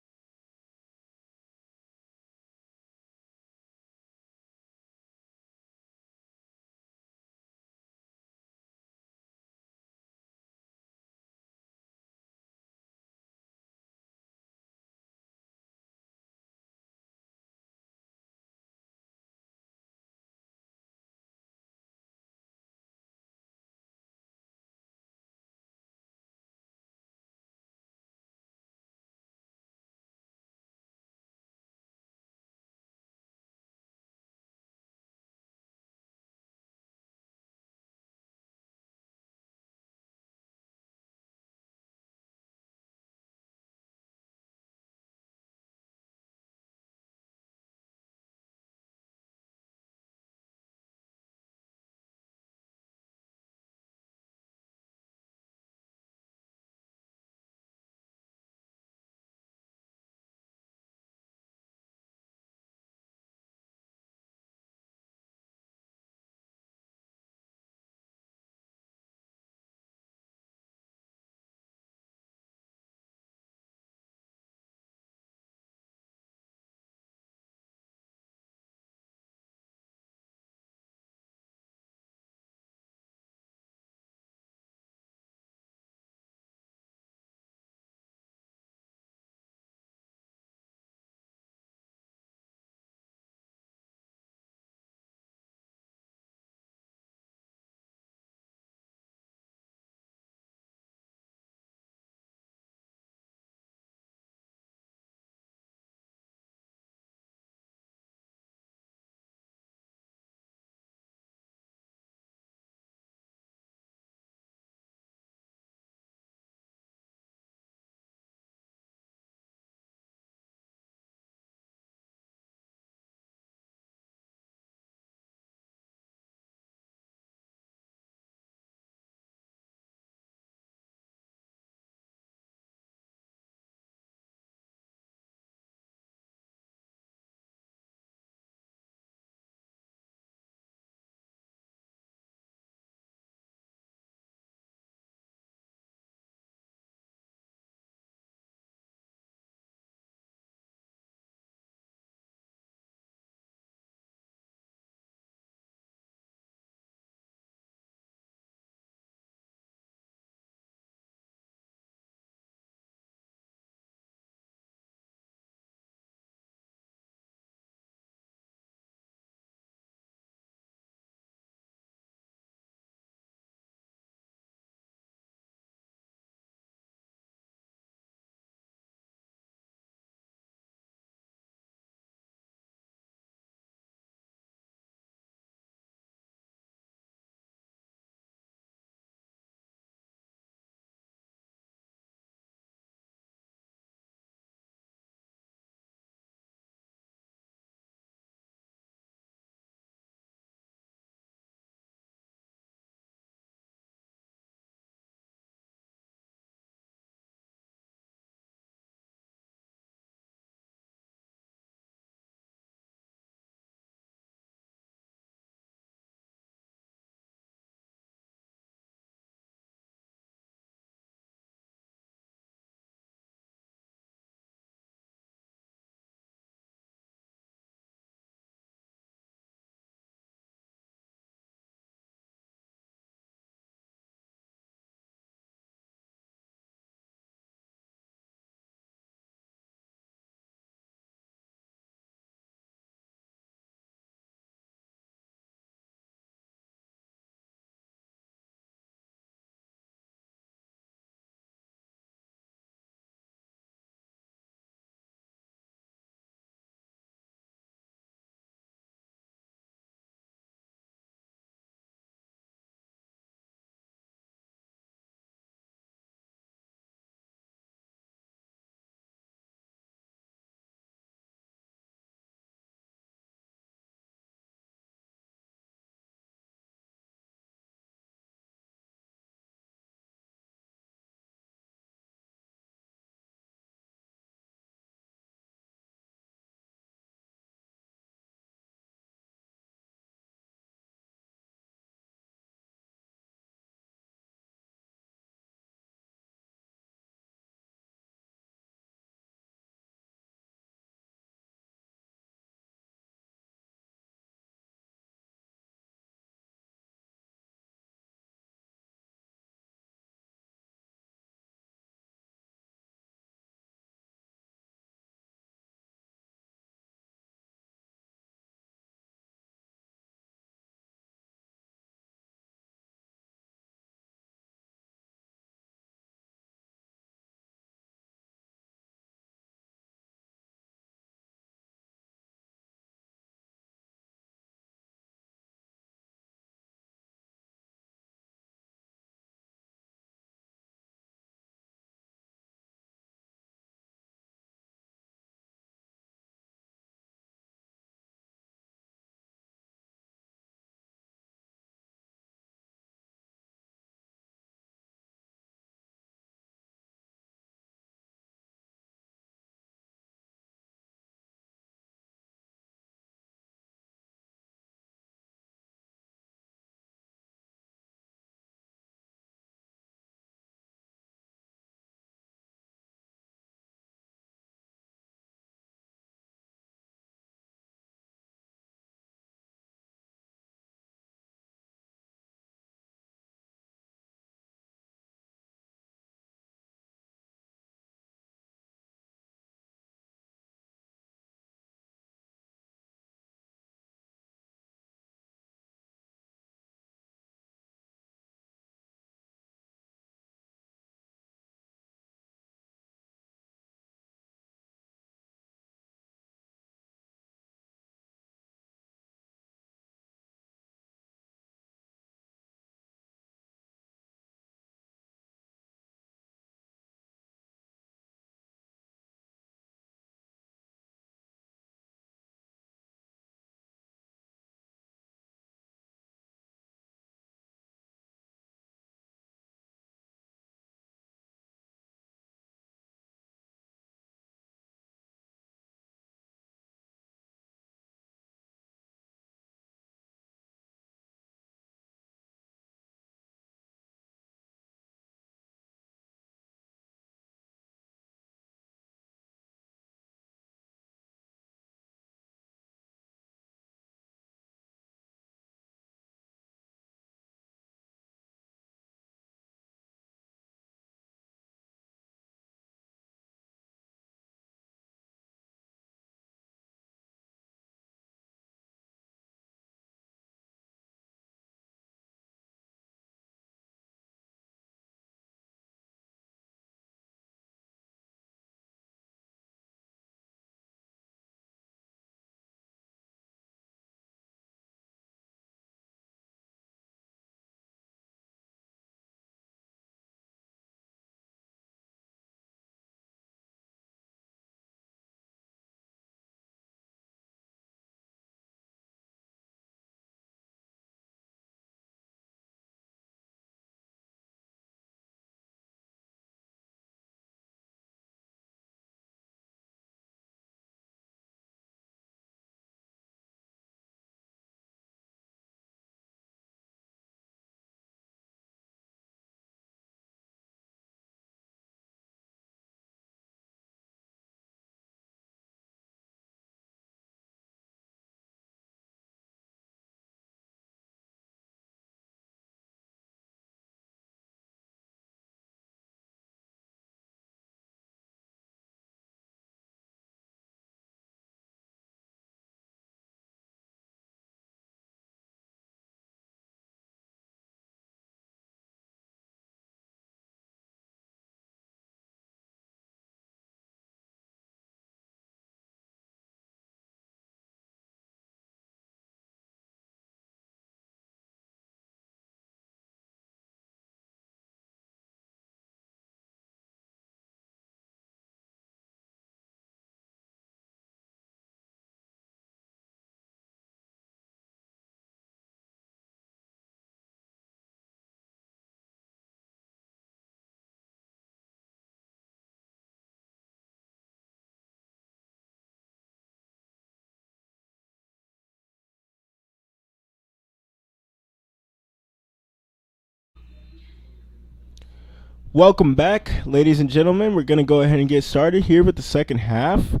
Welcome back, ladies and gentlemen. We're going to go ahead and get started here with the second half.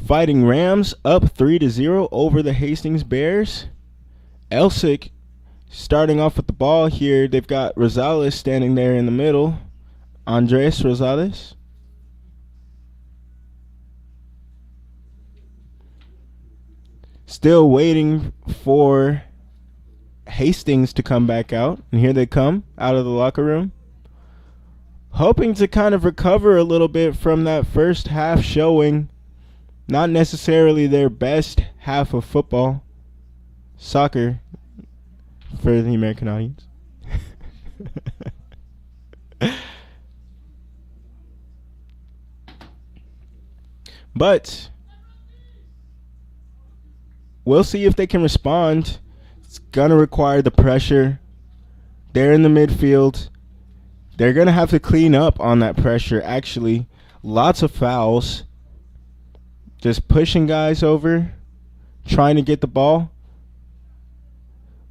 Fighting Rams up 3-0 over the Hastings Bears. Elsik starting off with the ball here. They've got Rosales standing there in the middle. Andres Rosales. Still waiting for Hastings to come back out. And here they come out of the locker room. Hoping to kind of recover a little bit from that first half showing. Not necessarily their best half of football. Soccer for the American audience. But we'll see if they can respond. It's going to require the pressure. They're in the midfield. They're going to have to clean up on that pressure, actually. Lots of fouls. Just pushing guys over, trying to get the ball.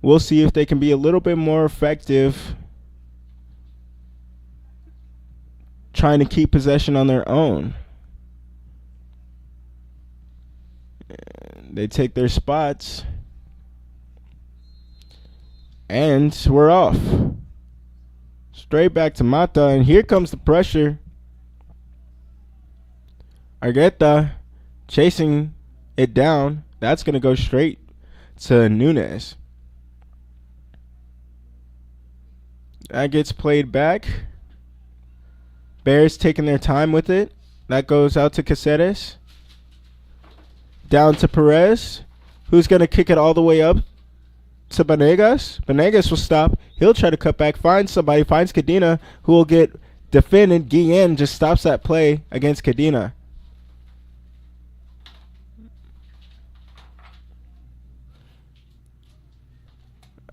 We'll see if they can be a little bit more effective trying to keep possession on their own. They take their spots. And we're off. Straight back to Mata, and here comes the pressure. Argueta chasing it down. That's going to go straight to Nunes. That gets played back. Bears taking their time with it. That goes out to Caceres. Down to Perez, who's going to kick it all the way up to Banegas. Banegas will stop. He'll try to cut back, find somebody, finds Cadena, who will get defended. Guillen just stops that play against Cadena.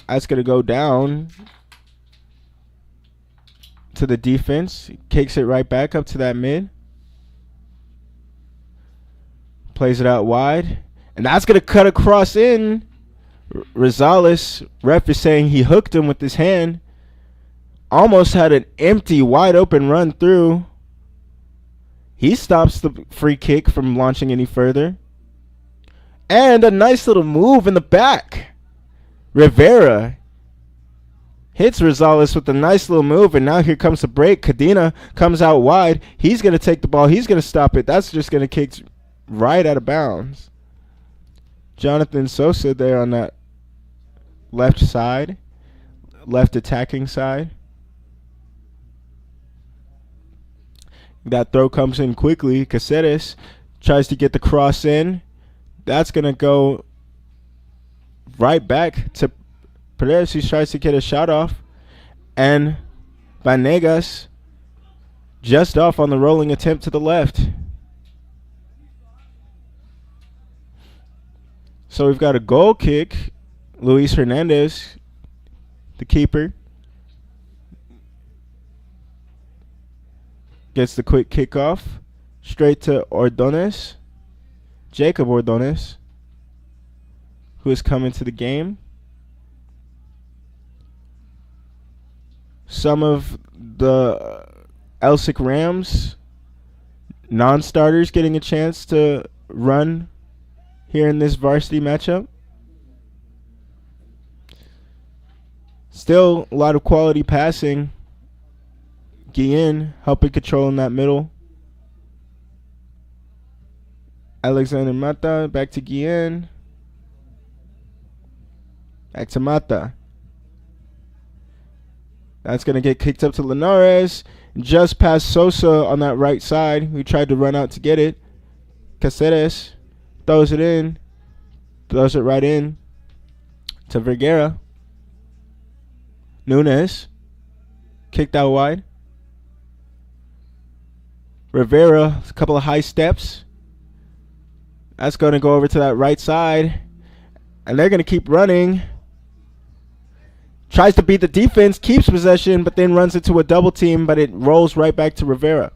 That's going to go down to the defense. Kicks it right back up to that mid. Plays it out wide. And that's going to cut across in. Rosales, ref is saying he hooked him with his hand. Almost had an empty, wide open run through. He stops the free kick from launching any further. And a nice little move in the back. Rivera hits Rosales with a nice little move, and now here comes the break. Cadena comes out wide. He's going to take the ball. He's going to stop it. That's just going to kick right out of bounds. Jonathan Sosa there on that left side, left attacking side. That throw comes in quickly. Caceres tries to get the cross in. That's going to go right back to Perez, who tries to get a shot off. And Vanegas just off on the rolling attempt to the left. So we've got a goal kick. Luis Hernandez, the keeper, gets the quick kickoff straight to Ordonez. Jacob Ordonez, who is coming to the game. Some of the Elsik Rams non-starters getting a chance to run here in this varsity matchup. Still a lot of quality passing. Guillen helping control in that middle. Alexander Mata back to Guillen. Back to Mata. That's going to get kicked up to Linares. Just past Sosa on that right side, who tried to run out to get it. Caceres throws it in. Throws it right in to Vergara. Nunes kicked out wide. Rivera, a couple of high steps. That's going to go over to that right side. And they're going to keep running. Tries to beat the defense, keeps possession, but then runs into a double team, but it rolls right back to Rivera.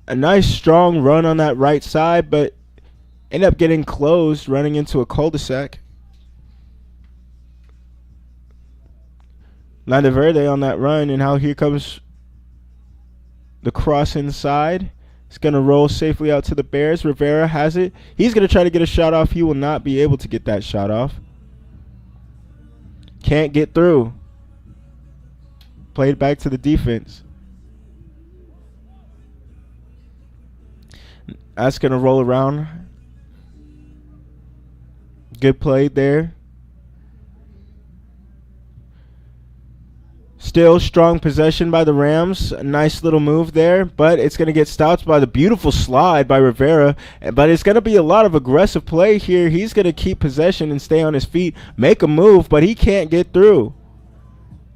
A nice strong run on that right side, but end up getting closed, running into a cul-de-sac. Landaverde on that run, and now here comes the cross inside. It's going to roll safely out to the Bears. Rivera has it. He's going to try to get a shot off. He will not be able to get that shot off. Can't get through. Played back to the defense. That's going to roll around. Good play there. Still strong possession by the Rams. A nice little move there, but it's going to get stopped by the beautiful slide by Rivera. But it's going to be a lot of aggressive play here. He's going to keep possession and stay on his feet, make a move, but he can't get through.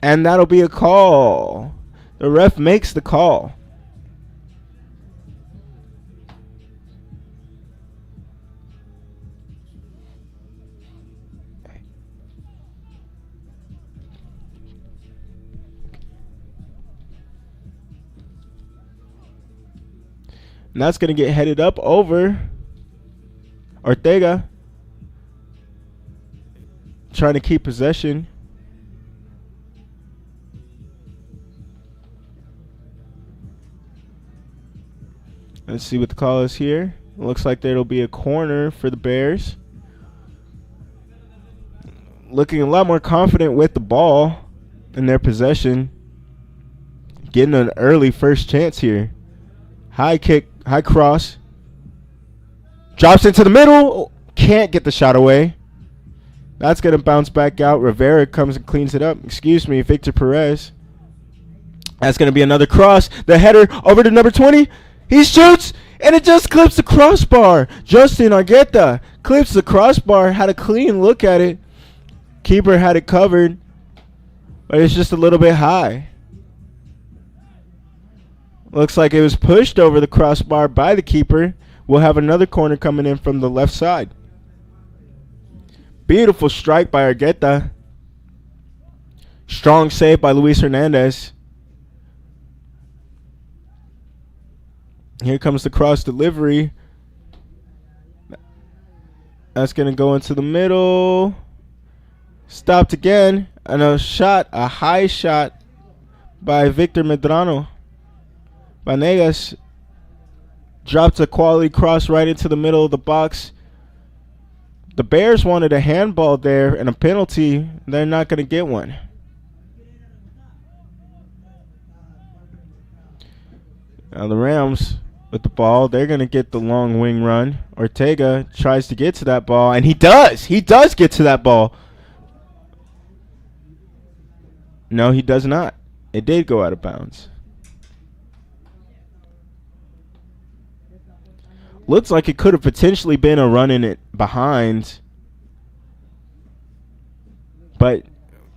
And that'll be a call. The ref makes the call. And that's going to get headed up over Ortega. Trying to keep possession. Let's see what the call is here. It looks like there'll be a corner for the Bears. Looking a lot more confident with the ball in their possession. Getting an early first chance here. High kick, high cross. Drops into the middle. Can't get the shot away. That's going to bounce back out. Rivera comes and cleans it up. Excuse me, Victor Perez. That's going to be another cross. The header over to number 20. He shoots, and it just clips the crossbar. Justin Argueta clips the crossbar. Had a clean look at it. Keeper had it covered, but it's just a little bit high. Looks like it was pushed over the crossbar by the keeper. We'll have another corner coming in from the left side. Beautiful strike by Argueta. Strong save by Luis Hernandez. Here comes the cross delivery. That's going to go into the middle. Stopped again. And a shot, a high shot by Victor Medrano. Vanegas dropped a quality cross right into the middle of the box. The Bears wanted a handball there and a penalty. They're not going to get one. Now the Rams with the ball, they're going to get the long wing run. Ortega tries to get to that ball, and he does. He does get to that ball. No, he does not. It did go out of bounds. Looks like it could have potentially been a run in it behind, but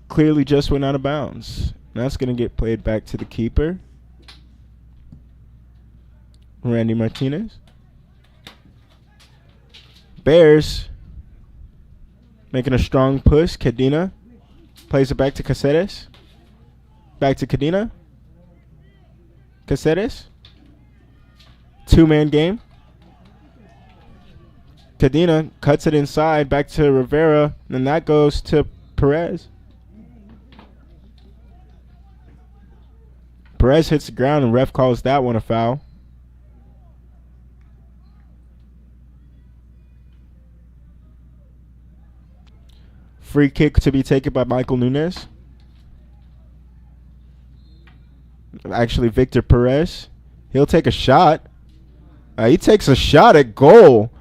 clearly just went out of bounds. That's going to get played back to the keeper, Randy Martinez. Bears making a strong push. Cadena plays it back to Caceres. Back to Cadena. Caceres. Two-man game. Cadena cuts it inside, back to Rivera, and that goes to Perez. Perez hits the ground, and ref calls that one a foul. Free kick to be taken by Michael Nunez. Actually, Victor Perez. He'll take a shot. He takes a shot at goal.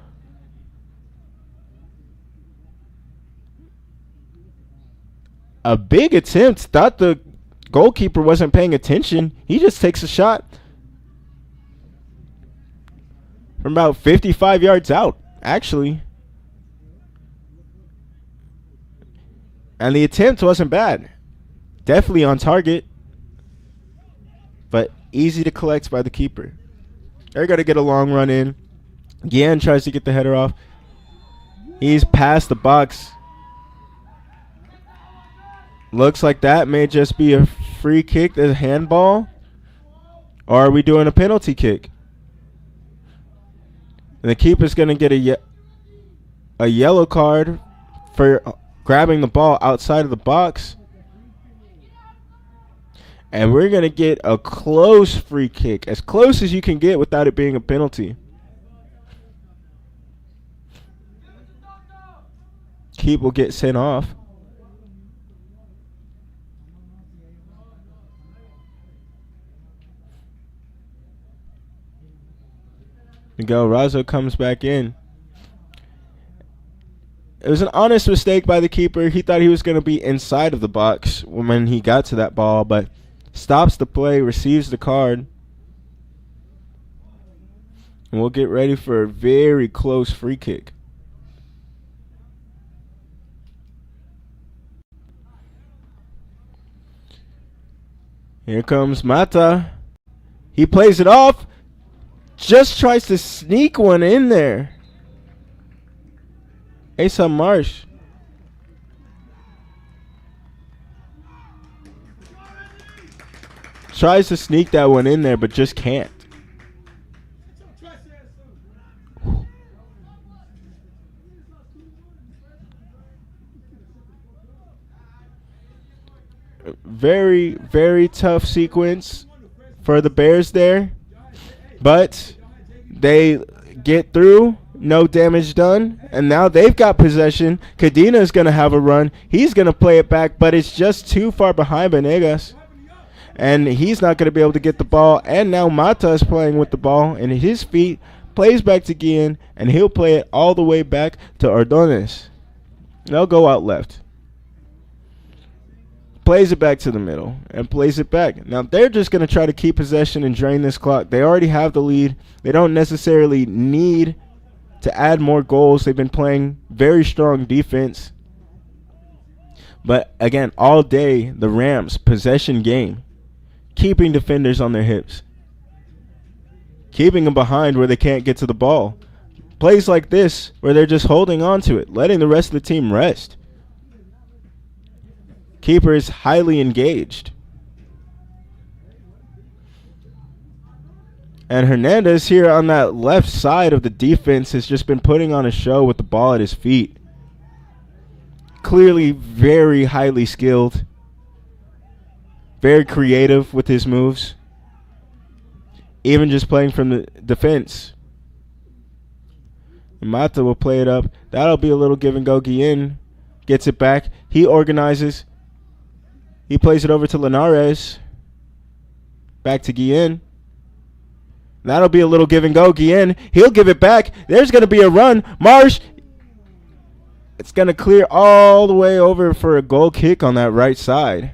A big attempt. Thought the goalkeeper wasn't paying attention. He just takes a shot from about 55 yards out, actually. And the attempt wasn't bad. Definitely on target, but easy to collect by the keeper. They're going to get a long run in. Guillen tries to get the header off. He's past the box. Looks like that may just be a free kick, a handball. Or are we doing a penalty kick? And the keeper's going to get a yellow card for grabbing the ball outside of the box. And we're going to get a close free kick, as close as you can get without it being a penalty. Keep will get sent off. Miguel Razo comes back in. It was an honest mistake by the keeper. He thought he was going to be inside of the box when he got to that ball, but stops the play, receives the card. And we'll get ready for a very close free kick. Here comes Mata. He plays it off. Just tries to sneak one in there. Asa Marsh. Tries to sneak that one in there, but just can't. Very, very tough sequence for the Bears there. But they get through. No damage done. And now they've got possession. Cadena is going to have a run. He's going to play it back, but it's just too far behind Venegas. And he's not going to be able to get the ball. And now Mata is playing with the ball in his feet. Plays back to Guillen, and he'll play it all the way back to Ordonez. They'll go out left. Plays it back to the middle and plays it back. Now they're just going to try to keep possession and drain this clock. They already have the lead. They don't necessarily need to add more goals. They've been playing very strong defense. But again, all day, the Rams, possession game. Keeping defenders on their hips. Keeping them behind where they can't get to the ball. Plays like this where they're just holding on to it, letting the rest of the team rest. Keeper is highly engaged. And Hernandez here on that left side of the defense has just been putting on a show with the ball at his feet. Clearly very highly skilled. Very creative with his moves. Even just playing from the defense. Mata will play it up. That'll be a little give and go. Guillen gets it back. He organizes. He plays it over to Linares. Back to Guillen. That'll be a little give and go. Guillen, he'll give it back. There's going to be a run. Marsh. It's going to clear all the way over for a goal kick on that right side.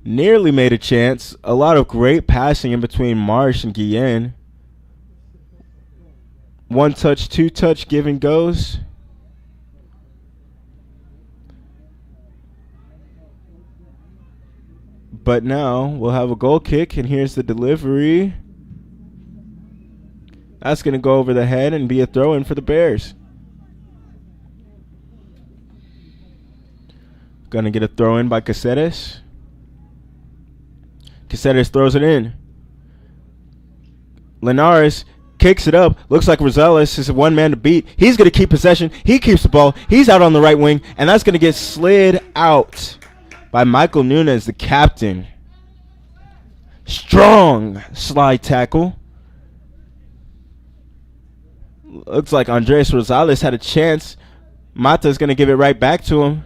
Nearly made a chance. A lot of great passing in between Marsh and Guillen. One touch, two touch, give and goes. But now we'll have a goal kick, and here's the delivery. That's going to go over the head and be a throw-in for the Bears. Going to get a throw-in by Caceres. Caceres throws it in. Linares kicks it up. Looks like Rosales is one man to beat. He's going to keep possession. He keeps the ball. He's out on the right wing, and that's going to get slid out by Michael Nunez, the captain. Strong slide tackle. Looks like Andres Rosales had a chance. Mata's going to give it right back to him,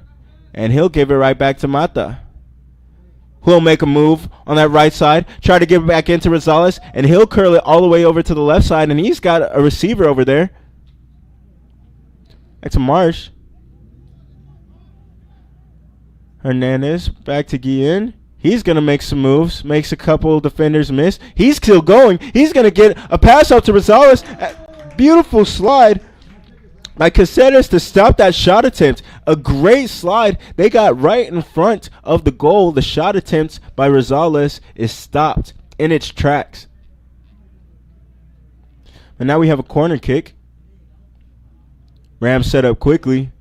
and he'll give it right back to Mata. Who'll make a move on that right side, try to give it back into Rosales, and he'll curl it all the way over to the left side, and he's got a receiver over there. Back to Marsh. Hernandez back to Guillen. He's going to make some moves. Makes a couple defenders miss. He's still going. He's going to get a pass out to Rosales. Beautiful slide by Caceres to stop that shot attempt. A great slide. They got right in front of the goal. The shot attempt by Rosales is stopped in its tracks. And now we have a corner kick. Rams set up quickly.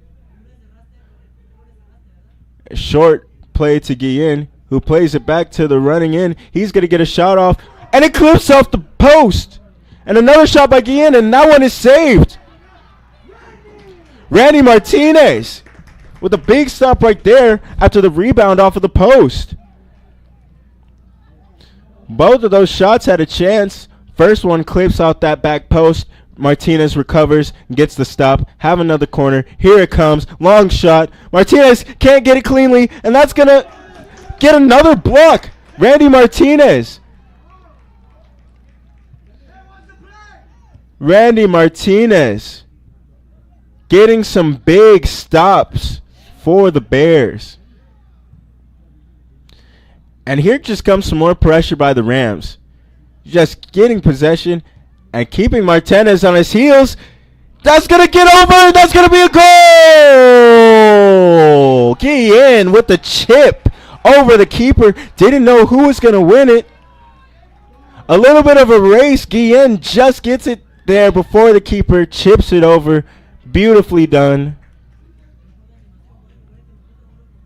Short play to Guillen. who plays it back to the running in. He's going to get a shot off, and it clips off the post. And another shot by Guillen, and that one is saved. Randy Martinez with a big stop right there after the rebound off of the post. Both of those shots had a chance. First one clips out that back post. Martinez recovers and gets the stop. Have another corner. Here it comes. Long shot. Martinez can't get it cleanly, and that's going to get another block. Randy Martinez. Randy Martinez getting some big stops for the Bears. And here just comes some more pressure by the Rams. Just getting possession and keeping Martinez on his heels. That's going to get over. That's going to be a goal. Guillen with the chip over the keeper. Didn't know who was going to win it. A little bit of a race. Guillen just gets it there before the keeper chips it over. Beautifully done.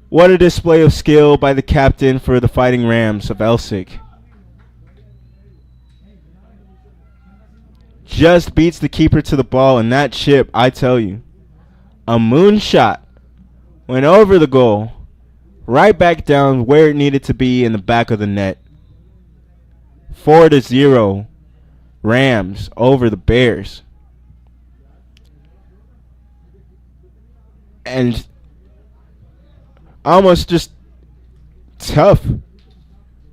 What a display of skill by the captain for the Fighting Rams of Elsik. Just beats the keeper to the ball, and that chip, I tell you, a moonshot went over the goal, right back down where it needed to be in the back of the net. 4-0 Rams over the Bears. And almost just tough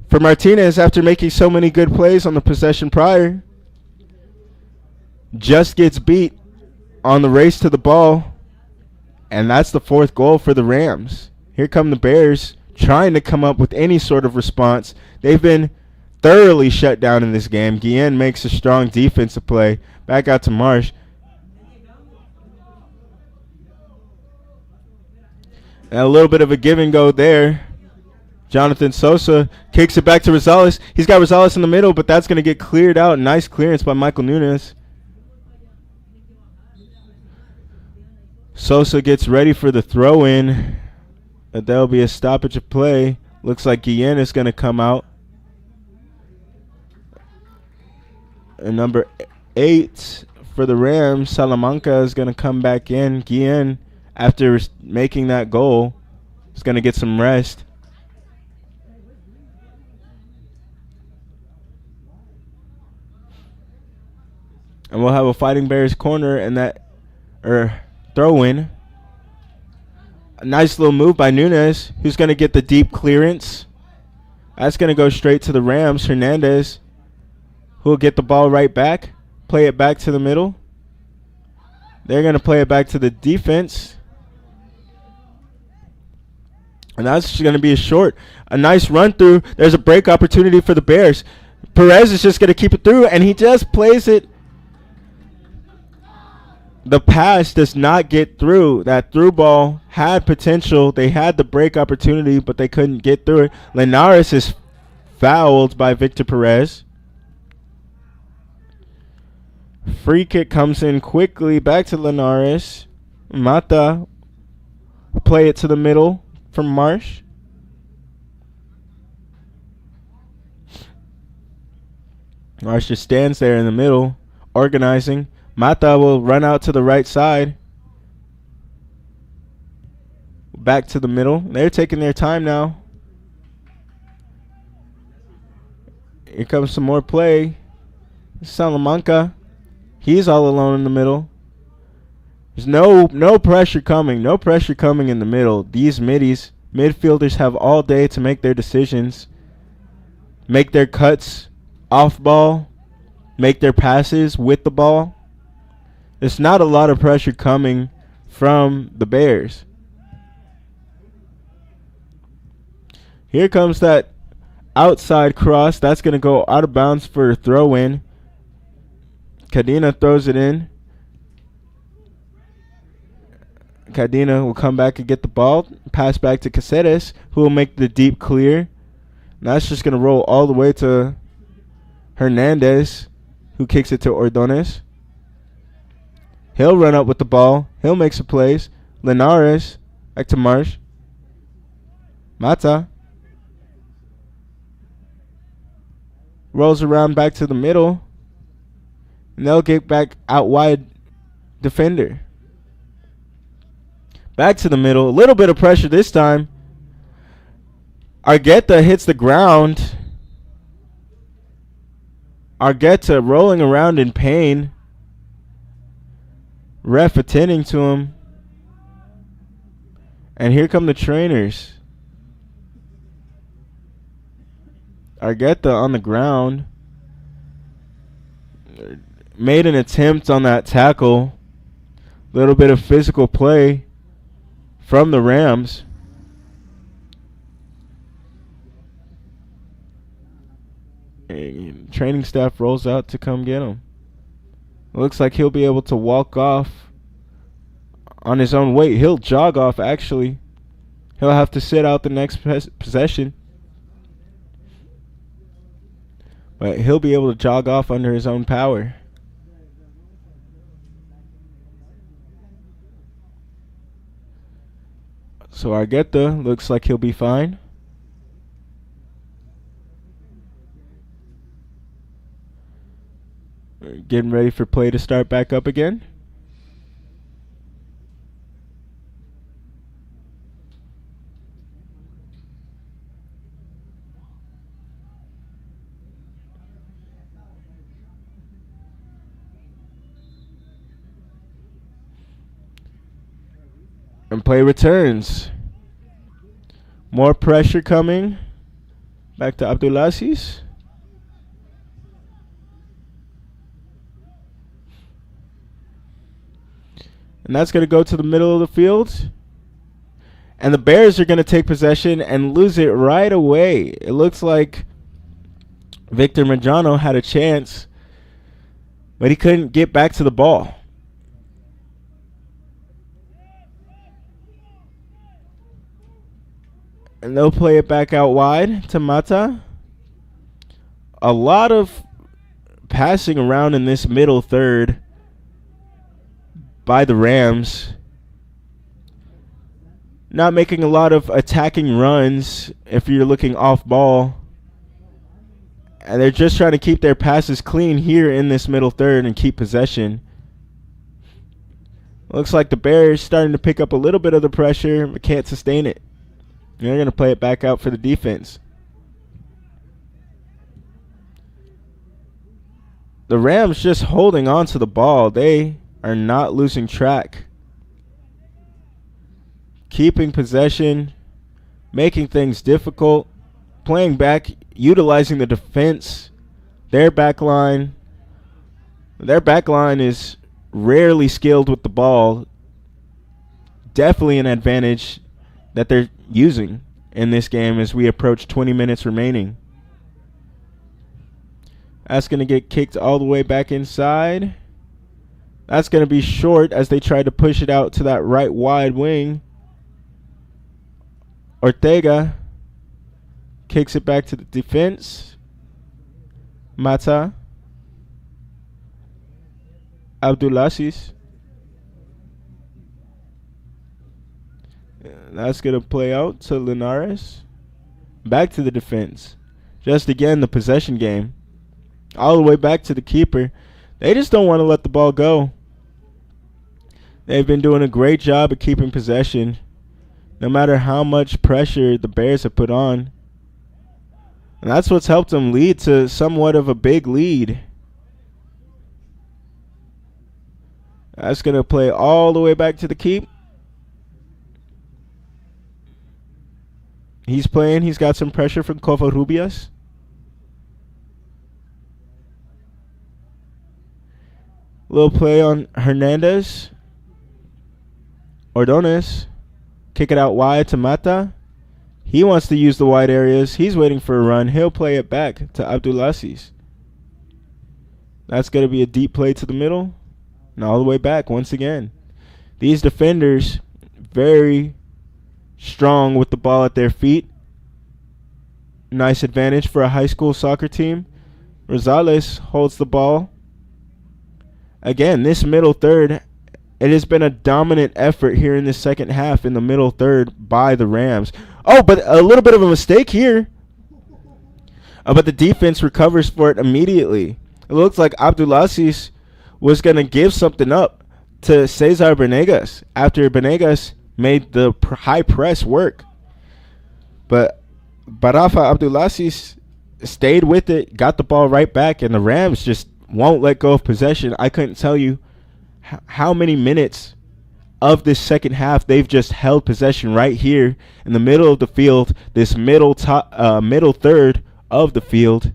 for Martinez after making so many good plays on the possession prior. Just gets beat on the race to the ball, and that's the fourth goal for the Rams. Here come the Bears trying to come up with any sort of response. They've been thoroughly shut down in this game. Guillen makes a strong defensive play. Back out to Marsh. And a little bit of a give and go there. Jonathan Sosa kicks it back to Rosales. He's got Rosales in the middle, but that's going to get cleared out. Nice clearance by Michael Nunes. Sosa gets ready for the throw-in. But there'll be a stoppage of play. Looks like Guillen is going to come out. And number 8 for the Rams, Salamanca, is going to come back in. Guillen, after making that goal, is going to get some rest. And we'll have a Fighting Bears corner and that throw-in. A nice little move by Nunes, who's going to get the deep clearance. That's going to go straight to the Rams. Hernandez, who will get the ball right back, play it back to the middle. They're going to play it back to the defense. And that's going to be a nice run through. There's a break opportunity for the Bears. Perez is just going to keep it through, and he just plays it. The pass does not get through. That through ball had potential. They had the break opportunity, but they couldn't get through it. Linares is fouled by Victor Perez. Free kick comes in quickly. Back to Linares. Mata play it to the middle from Marsh. Marsh just stands there in the middle, organizing. Mata will run out to the right side. Back to the middle. They're taking their time now. Here comes some more play. Salamanca. He's all alone in the middle. There's no pressure coming. No pressure coming in the middle. These midfielders have all day to make their decisions. Make their cuts off ball. Make their passes with the ball. There's not a lot of pressure coming from the Bears. Here comes that outside cross. That's going to go out of bounds for a throw-in. Cadena throws it in. Cadena will come back and get the ball. Pass back to Caceres, who will make the deep clear. And that's just going to roll all the way to Hernandez, who kicks it to Ordonez. He'll run up with the ball. He'll make some plays. Linares back to Marsh. Mata. Rolls around back to the middle. And they'll get back out wide defender. Back to the middle. A little bit of pressure this time. Argueta hits the ground. Argueta rolling around in pain. Ref attending to him. And here come the trainers. Argueta on the ground. Made an attempt on that tackle. Little bit of physical play from the Rams. And training staff rolls out to come get him. Looks like he'll be able to walk off on his own weight. He'll jog off, actually. He'll have to sit out the next possession. But he'll be able to jog off under his own power. So Argueta looks like he'll be fine. Getting ready for play to start back up again. And play returns. More pressure coming. Back to Abdulaziz. And that's going to go to the middle of the field. And the Bears are going to take possession and lose it right away. It looks like Victor Majano had a chance, but he couldn't get back to the ball. And they'll play it back out wide to Mata. A lot of passing around in this middle third by the Rams. Not making a lot of attacking runs if you're looking off ball. And they're just trying to keep their passes clean here in this middle third and keep possession. Looks like the Bears starting to pick up a little bit of the pressure, but can't sustain it. They're going to play it back out for the defense. The Rams just holding on to the ball. They are not losing track. Keeping possession, making things difficult, playing back, utilizing the defense. Their back line is rarely skilled with the ball. Definitely an advantage that they're using in this game as we approach 20 minutes remaining. That's going to get kicked all the way back inside. That's going to be short as they try to push it out to that right wide wing. Ortega kicks it back to the defense. Mata. Abdulaziz. That's going to play out to Linares. Back to the defense. Just again, the possession game. All the way back to the keeper. They just don't want to let the ball go. They've been doing a great job of keeping possession, no matter how much pressure the Bears have put on. And that's what's helped them lead to somewhat of a big lead. That's going to play all the way back to the keep. He's playing. He's got some pressure from Covarrubias. Little play on Hernandez. Ordonez. Kick it out wide to Mata. He wants to use the wide areas. He's waiting for a run. He'll play it back to Abdulaziz. That's going to be a deep play to the middle. And all the way back once again. These defenders, very strong with the ball at their feet. Nice advantage for a high school soccer team. Rosales holds the ball. Again, this middle third, it has been a dominant effort here in the second half in the middle third by the Rams. Oh, but a little bit of a mistake here. But the defense recovers for it immediately. It looks like Abdulaziz was going to give something up to Cesar Benegas after Benegas made the high press work. But Barafa Abdulaziz stayed with it, got the ball right back, and the Rams just won't let go of possession. I couldn't tell you how many minutes of this second half they've just held possession right here in the middle of the field, this middle third of the field.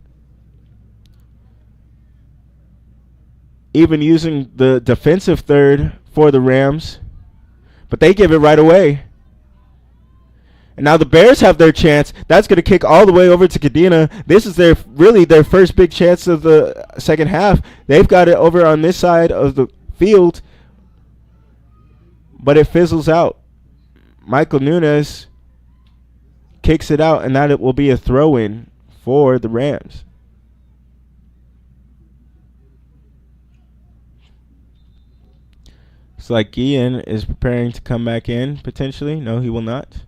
Even using the defensive third for the Rams, but they give it right away. And now the Bears have their chance. That's going to kick all the way over to Cadena. This is their first big chance of the second half. They've got it over on this side of the field, but it fizzles out. Michael Nunes kicks it out, and that it will be a throw-in for the Rams. It's like Guillen is preparing to come back in, potentially. No, he will not.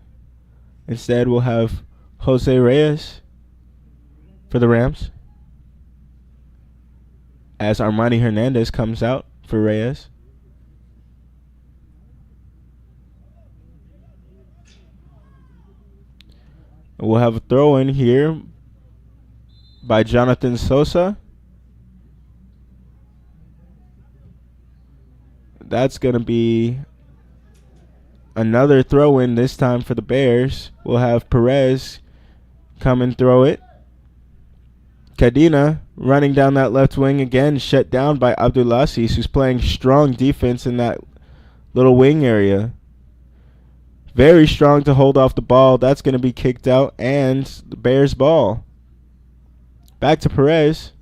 Instead, we'll have Jose Reyes for the Rams, as Armani Hernandez comes out for Reyes. We'll have a throw-in here by Jonathan Sosa. That's going to be another throw-in, this time for the Bears. We'll have Perez come and throw it. Cadena running down that left wing again, shut down by Abdulaziz, who's playing strong defense in that little wing area. Very strong to hold off the ball. That's going to be kicked out, and the Bears ball. Back to Perez.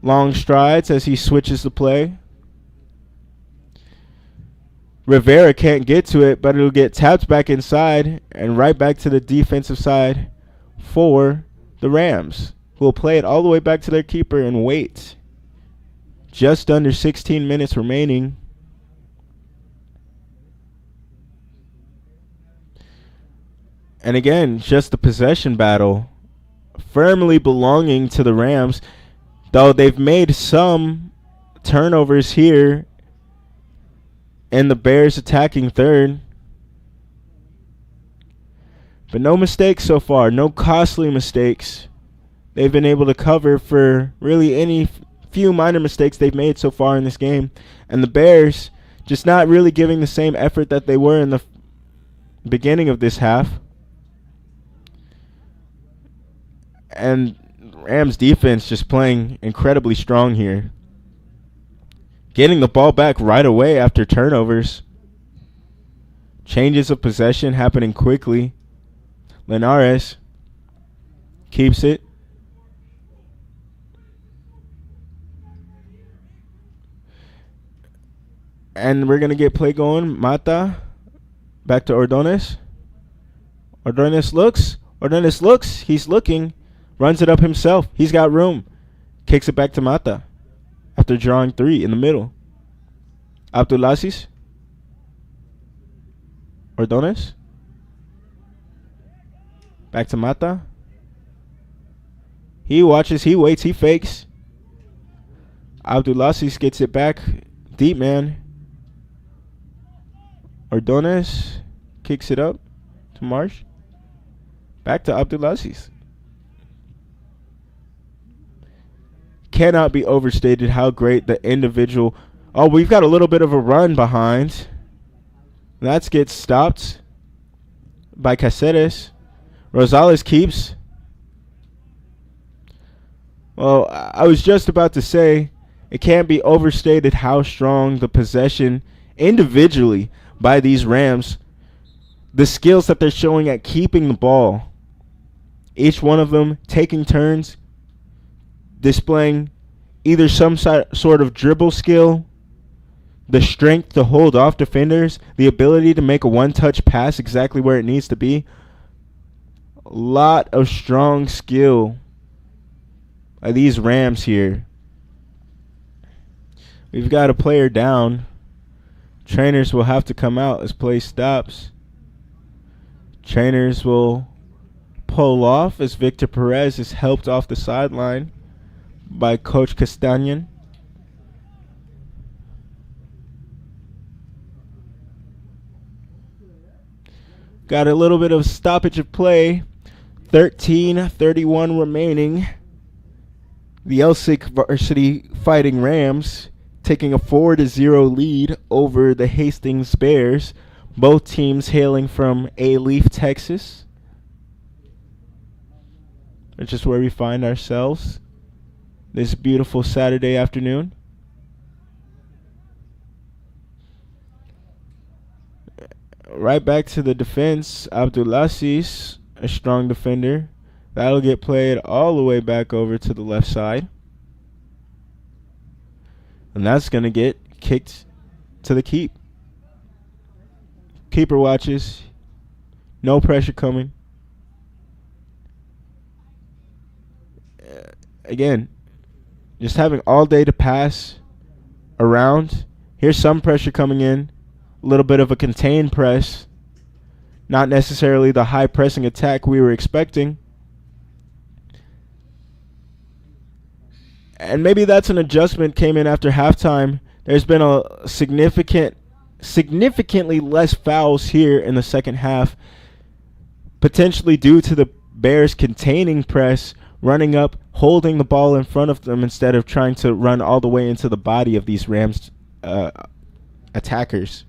Long strides as he switches the play. Rivera can't get to it, but it'll get tapped back inside and right back to the defensive side for the Rams, who will play it all the way back to their keeper and wait. Just under 16 minutes remaining. And again, just the possession battle firmly belonging to the Rams, though they've made some turnovers here in the Bears attacking third. But no mistakes so far, no costly mistakes. They've been able to cover for really any few minor mistakes they've made so far in this game. And the Bears just not really giving the same effort that they were in the beginning of this half. And Rams defense just playing incredibly strong here. Getting the ball back right away after turnovers. Changes of possession happening quickly. Linares keeps it. And we're going to get play going. Mata back to Ordonez. Ordonez looks. He's looking. Runs it up himself. He's got room. Kicks it back to Mata after drawing three in the middle. Abdulaziz. Ordonez. Back to Mata. He watches, he waits, he fakes. Abdulaziz gets it back. Deep man. Ordonez kicks it up to Marsh. Back to Abdulaziz. Cannot be overstated how great the individual. Oh, we've got a little bit of a run behind. That gets stopped by Caceres. Rosales keeps. Well, I was just about to say it can't be overstated how strong the possession individually by these Rams. The skills that they're showing at keeping the ball. Each one of them taking turns, displaying either some sort of dribble skill, the strength to hold off defenders, the ability to make a one-touch pass exactly where it needs to be. A lot of strong skill by these Rams here. We've got a player down. Trainers will have to come out as play stops. Trainers will pull off as Victor Perez is helped off the sideline by Coach Castanyan. Got a little bit of stoppage of play. 13:31 remaining. The Elsik varsity Fighting Rams taking a 4-0 lead over the Hastings Bears. Both teams hailing from Alief, Texas. Which is where we find ourselves this beautiful Saturday afternoon. Right back to the defense. Abdulaziz, a strong defender. That'll get played all the way back over to the left side. And that's going to get kicked to the keep. Keeper watches. No pressure coming. Again, just having all day to pass around. Here's some pressure coming in. A little bit of a contained press. Not necessarily the high pressing attack we were expecting. And maybe that's an adjustment came in after halftime. There's been a significantly less fouls here in the second half, potentially due to the Bears containing press, running up, holding the ball in front of them instead of trying to run all the way into the body of these Rams attackers.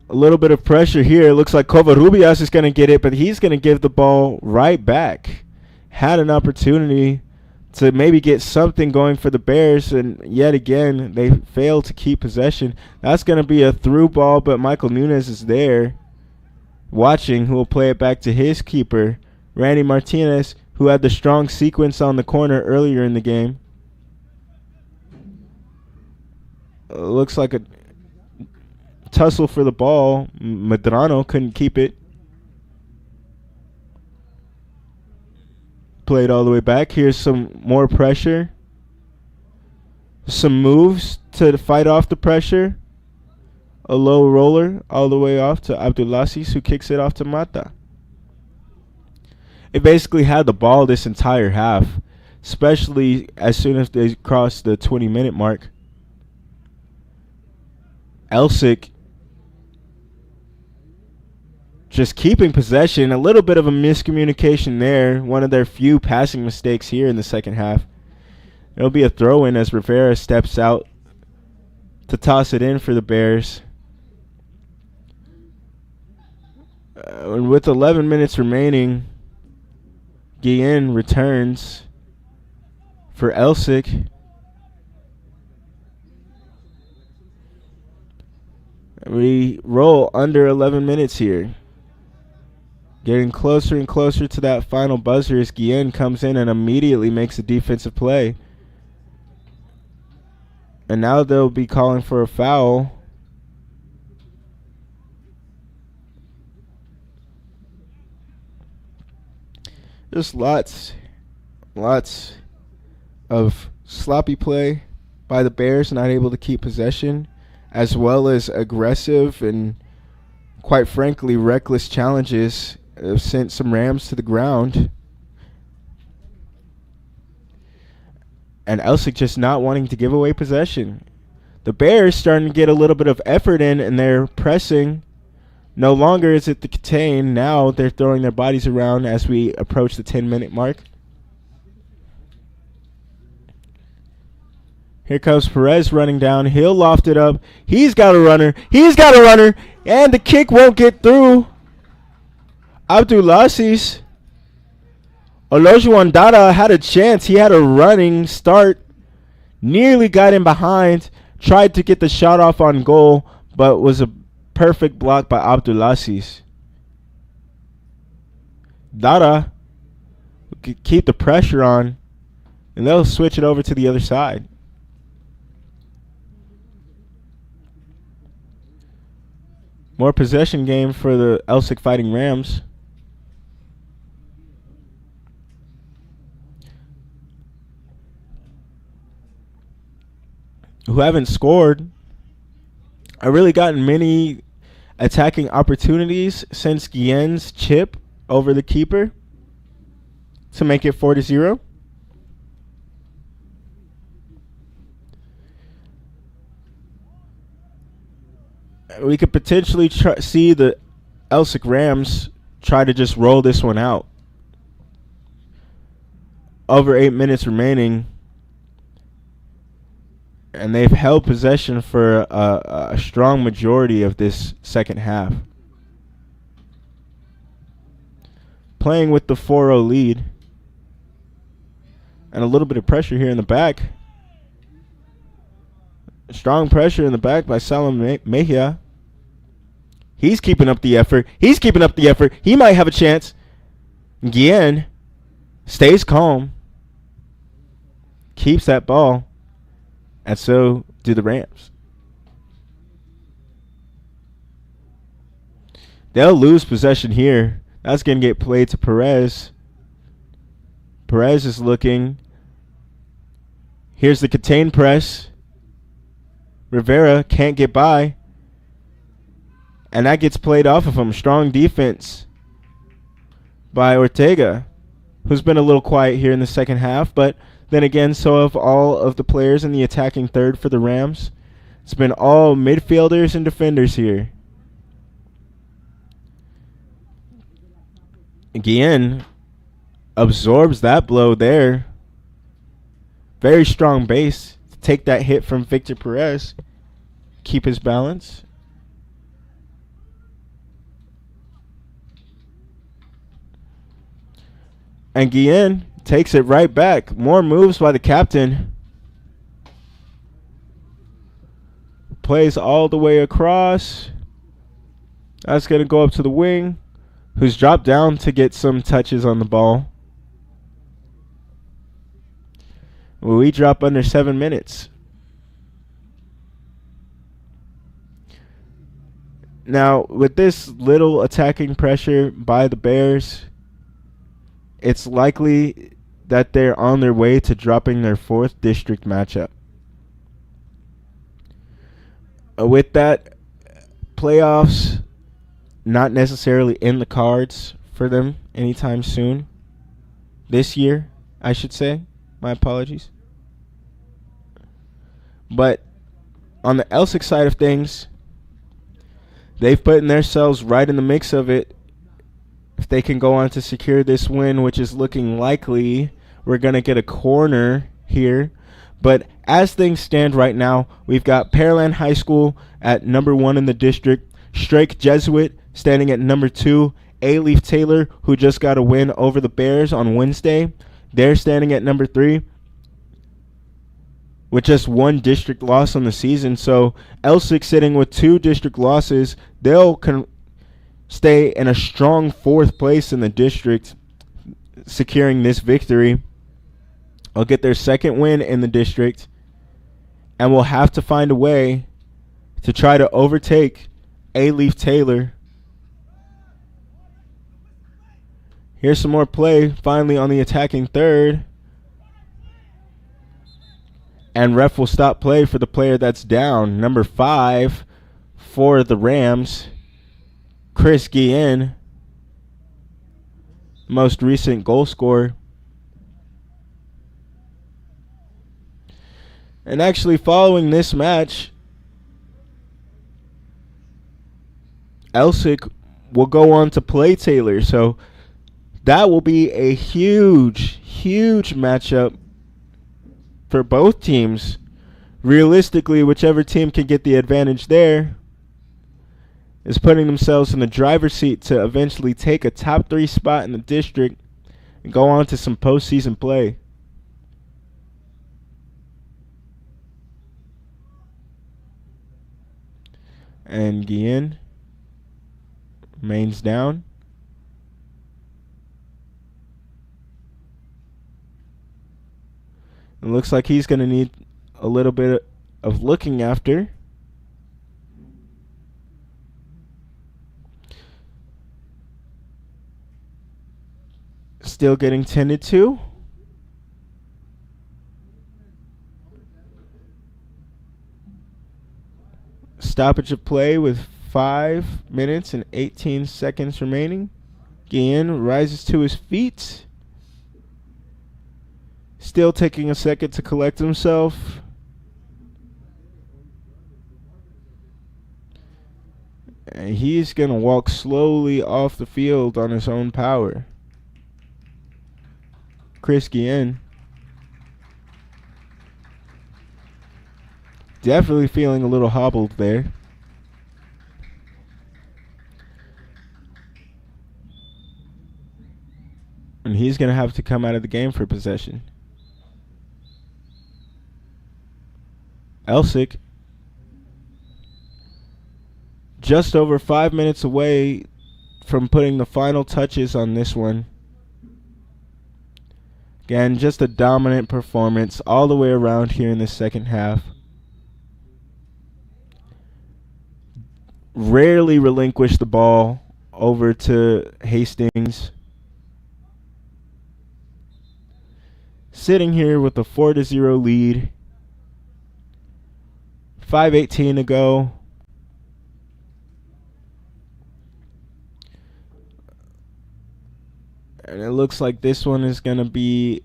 A little bit of pressure here. It looks like Covarrubias is going to get it, but he's going to give the ball right back. Had an opportunity to maybe get something going for the Bears, and yet again, they failed to keep possession. That's going to be a through ball, but Michael Nunez is there watching, who will play it back to his keeper, Randy Martinez, who had the strong sequence on the corner earlier in the game. Looks like a tussle for the ball. Medrano couldn't keep it. Played all the way back. Here's some more pressure. Some moves to fight off the pressure. A low roller all the way off to Abdulaziz, who kicks it off to Mata. It basically had the ball this entire half, especially as soon as they crossed the 20-minute mark. Elsik just keeping possession. A little bit of a miscommunication there. One of their few passing mistakes here in the second half. It'll be a throw-in as Rivera steps out to toss it in for the Bears. And with 11 minutes remaining, Guillen returns for Elsik. We roll under 11 minutes here. Getting closer and closer to that final buzzer as Guillen comes in and immediately makes a defensive play. And now they'll be calling for a foul. Just lots of sloppy play by the Bears, not able to keep possession, as well as aggressive and, quite frankly, reckless challenges have sent some Rams to the ground. And Elsik just not wanting to give away possession. The Bears starting to get a little bit of effort in, and they're pressing. No longer is it the contain. Now they're throwing their bodies around as we approach the 10-minute mark. Here comes Perez running down. He'll loft it up. He's got a runner. And the kick won't get through. Abdulaziz. Olojuwon Dada had a chance. He had a running start. Nearly got in behind. Tried to get the shot off on goal, but was a perfect block by Abdulaziz. Dada could keep the pressure on, and they'll switch it over to the other side. More possession game for the Elsik Fighting Rams. Who haven't scored really gotten many attacking opportunities since Guillen's chip over the keeper to make it 4-0. We could potentially see the Elsik Rams try to just roll this one out. Over 8 minutes remaining, and they've held possession for a strong majority of this second half. Playing with the 4-0 lead. And a little bit of pressure here in the back. Strong pressure in the back by Salam Mejia. He's keeping up the effort. He might have a chance. Guillen stays calm. Keeps that ball. And so do the Rams. They'll lose possession here. That's going to get played to Perez. Perez is looking. Here's the contained press. Rivera can't get by. And that gets played off of him. Strong defense by Ortega, who's been a little quiet here in the second half. But then again, so have all of the players in the attacking third for the Rams. It's been all midfielders and defenders here. Guillen absorbs that blow there. Very strong base to take that hit from Victor Perez. Keep his balance. And Guillen takes it right back. More moves by the captain. Plays all the way across. That's going to go up to the wing, who's dropped down to get some touches on the ball. We drop under 7 minutes. Now, with this little attacking pressure by the Bears, it's likely that they're on their way to dropping their 4th district matchup. With that, playoffs not necessarily in the cards for them anytime soon. This year, I should say. My apologies. But on the Elsik side of things, they've put themselves right in the mix of it. If they can go on to secure this win, which is looking likely, we're going to get a corner here. But as things stand right now, we've got Pearland High School at number 1 in the district. Strake Jesuit standing at number 2. A-Leaf Taylor, who just got a win over the Bears on Wednesday. They're standing at number 3 with just 1 district loss on the season. So Elsik sitting with 2 district losses. They'll stay in a strong 4th place in the district, securing this victory. They'll get their 2nd win in the district, and will have to find a way to try to overtake A-Leaf Taylor. Here's some more play finally on the attacking third. And ref will stop play for the player that's down. Number 5 for the Rams, Chris Guillen, most recent goal scorer. And actually following this match, Elsik will go on to play Taylor. So that will be a huge, huge matchup for both teams. Realistically, whichever team can get the advantage there is putting themselves in the driver's seat to eventually take a top 3 spot in the district and go on to some postseason play. And Guillen remains down. It looks like he's going to need a little bit of looking after. Still getting tended to. stoppage of play with 5 minutes and 18 seconds remaining. Guillen rises to his feet. Still taking a second to collect himself. And he's going to walk slowly off the field on his own power. Chris Guillen. Definitely feeling a little hobbled there. And he's going to have to come out of the game for possession. Elsik, just over 5 minutes away from putting the final touches on this one. Again, just a dominant performance all the way around here in the second half. Rarely relinquish the ball over to Hastings. Sitting here with a 4-0 lead. 5:18 to go. And it looks like this one is going to be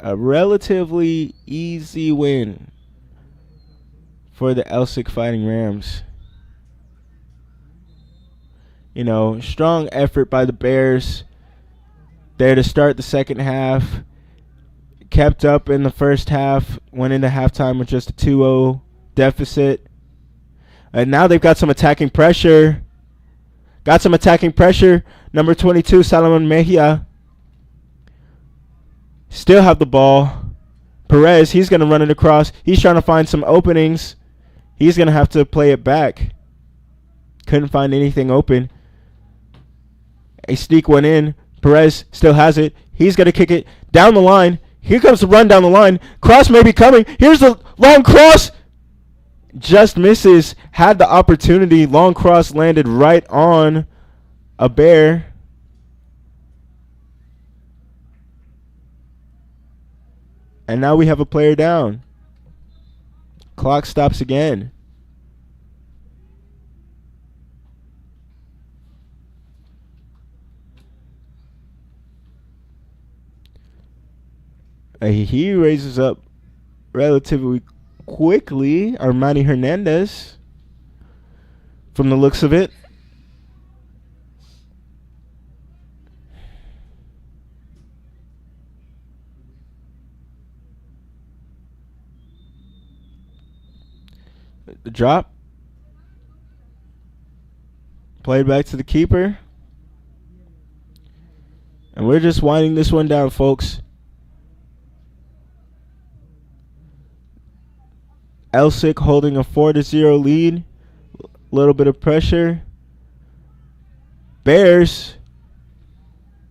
a relatively easy win for the Elsik Fighting Rams. You know, strong effort by the Bears there to start the second half. Kept up in the first half, went into halftime with just a 2-0 deficit. And now they've got some attacking pressure. Number 22, Salomon Mejia. Still have the ball. Perez, he's going to run it across. He's trying to find some openings. He's going to have to play it back. Couldn't find anything open. A sneak went in. Perez still has it. He's going to kick it down the line. Here comes the run down the line. Cross may be coming. Here's the long cross. Just misses. Had the opportunity. Long cross landed right on a Bear. And now we have a player down. Clock stops again. He raises up relatively quickly. Armani Hernandez, from the looks of it. The drop. Played back to the keeper. And we're just winding this one down, folks. Elsik holding a 4-0 lead. A little bit of pressure. Bears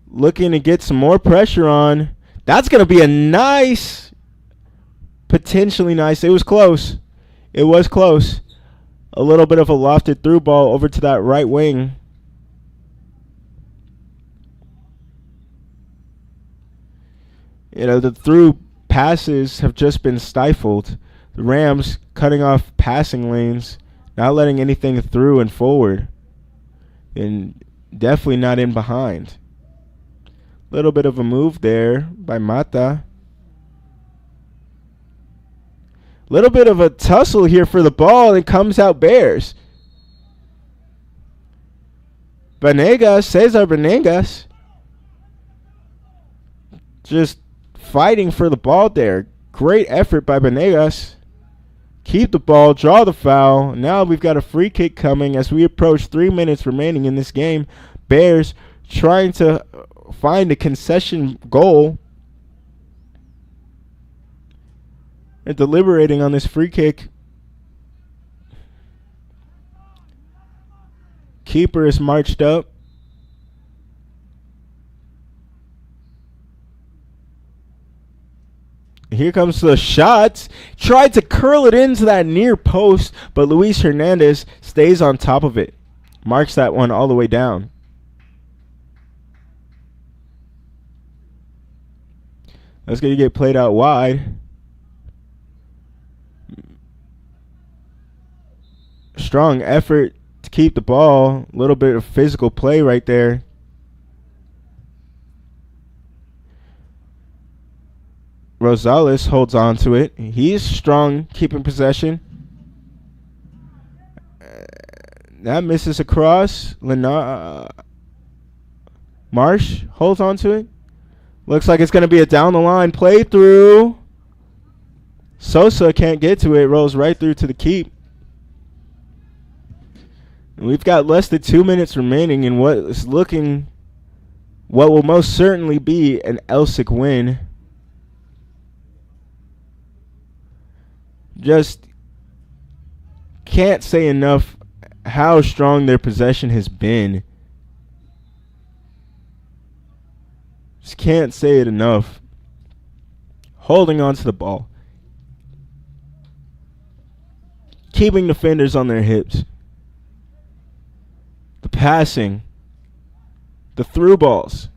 looking to get some more pressure on. That's going to be a nice, potentially nice. It was close. It was close. A little bit of a lofted through ball over to that right wing. You know, the through passes have just been stifled. The Rams cutting off passing lanes, not letting anything through and forward. And definitely not in behind. Little bit of a move there by Mata. Little bit of a tussle here for the ball, and it comes out Bears. Cesar Venegas, just fighting for the ball there. Great effort by Venegas. Keep the ball, draw the foul. Now we've got a free kick coming as we approach 3 minutes remaining in this game. Bears trying to find a concession goal. They're deliberating on this free kick. Keeper is marched up. Here comes the shot. Tried to curl it into that near post, but Luis Hernandez stays on top of it. Marks that one all the way down. That's going to get played out wide. strong effort to keep the ball. A little bit of physical play right there. Rosales holds on to it. He's strong keeping possession. That misses across. Marsh holds on to it. Looks like it's going to be a down the line play through. Sosa can't get to it. Rolls right through to the keep. And we've got less than 2 minutes remaining in what will most certainly be an Elsik win. Just can't say enough how strong their possession has been. Just can't say it enough. Holding on to the ball. Keeping defenders on their hips. The passing. The through balls.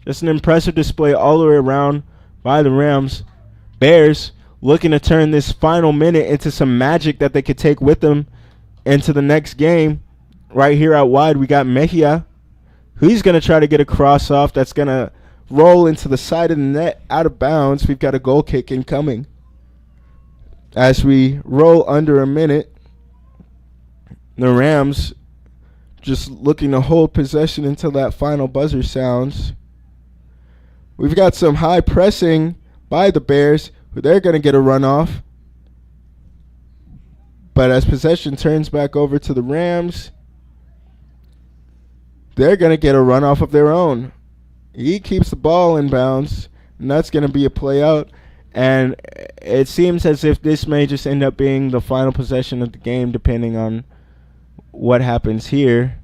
Just an impressive display all the way around by the Rams. Bears looking to turn this final minute into some magic that they could take with them into the next game. Right here out wide, we got Mejia. He's going to try to get a cross off. That's going to roll into the side of the net out of bounds. We've got a goal kick incoming. As we roll under a minute, the Rams just looking to hold possession until that final buzzer sounds. We've got some high pressing by the Bears. They're going to get a runoff. But as possession turns back over to the Rams, they're going to get a runoff of their own. He keeps the ball in bounds, and that's going to be a play out. And it seems as if this may just end up being the final possession of the game, depending on what happens here.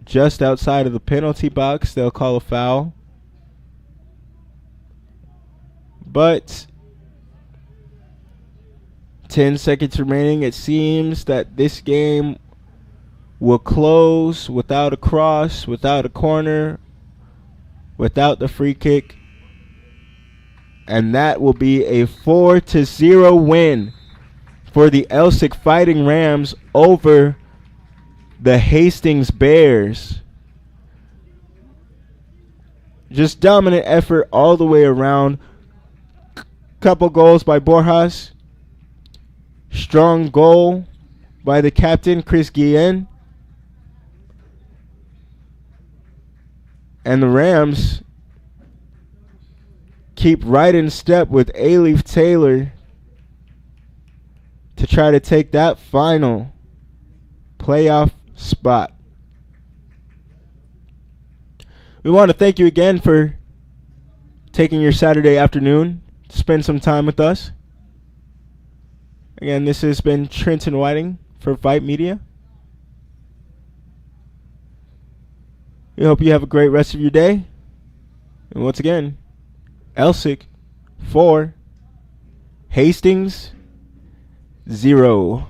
Just outside of the penalty box, they'll call a foul. But 10 seconds remaining. It seems that this game will close without a cross, without a corner, without the free kick. And that will be a 4-0 win for the Elsik Fighting Rams over the Hastings Bears. Just dominant effort all the way around. Couple goals by Borjas. Strong goal by the captain, Chris Guillen. And the Rams keep right in step with A-Leaf Taylor to try to take that final playoff spot. We want to thank you again for taking your Saturday afternoon to spend some time with us. Again, this has been Trenton Whiting for Vype Media. We hope you have a great rest of your day. And once again, Elsik 4, Hastings 0.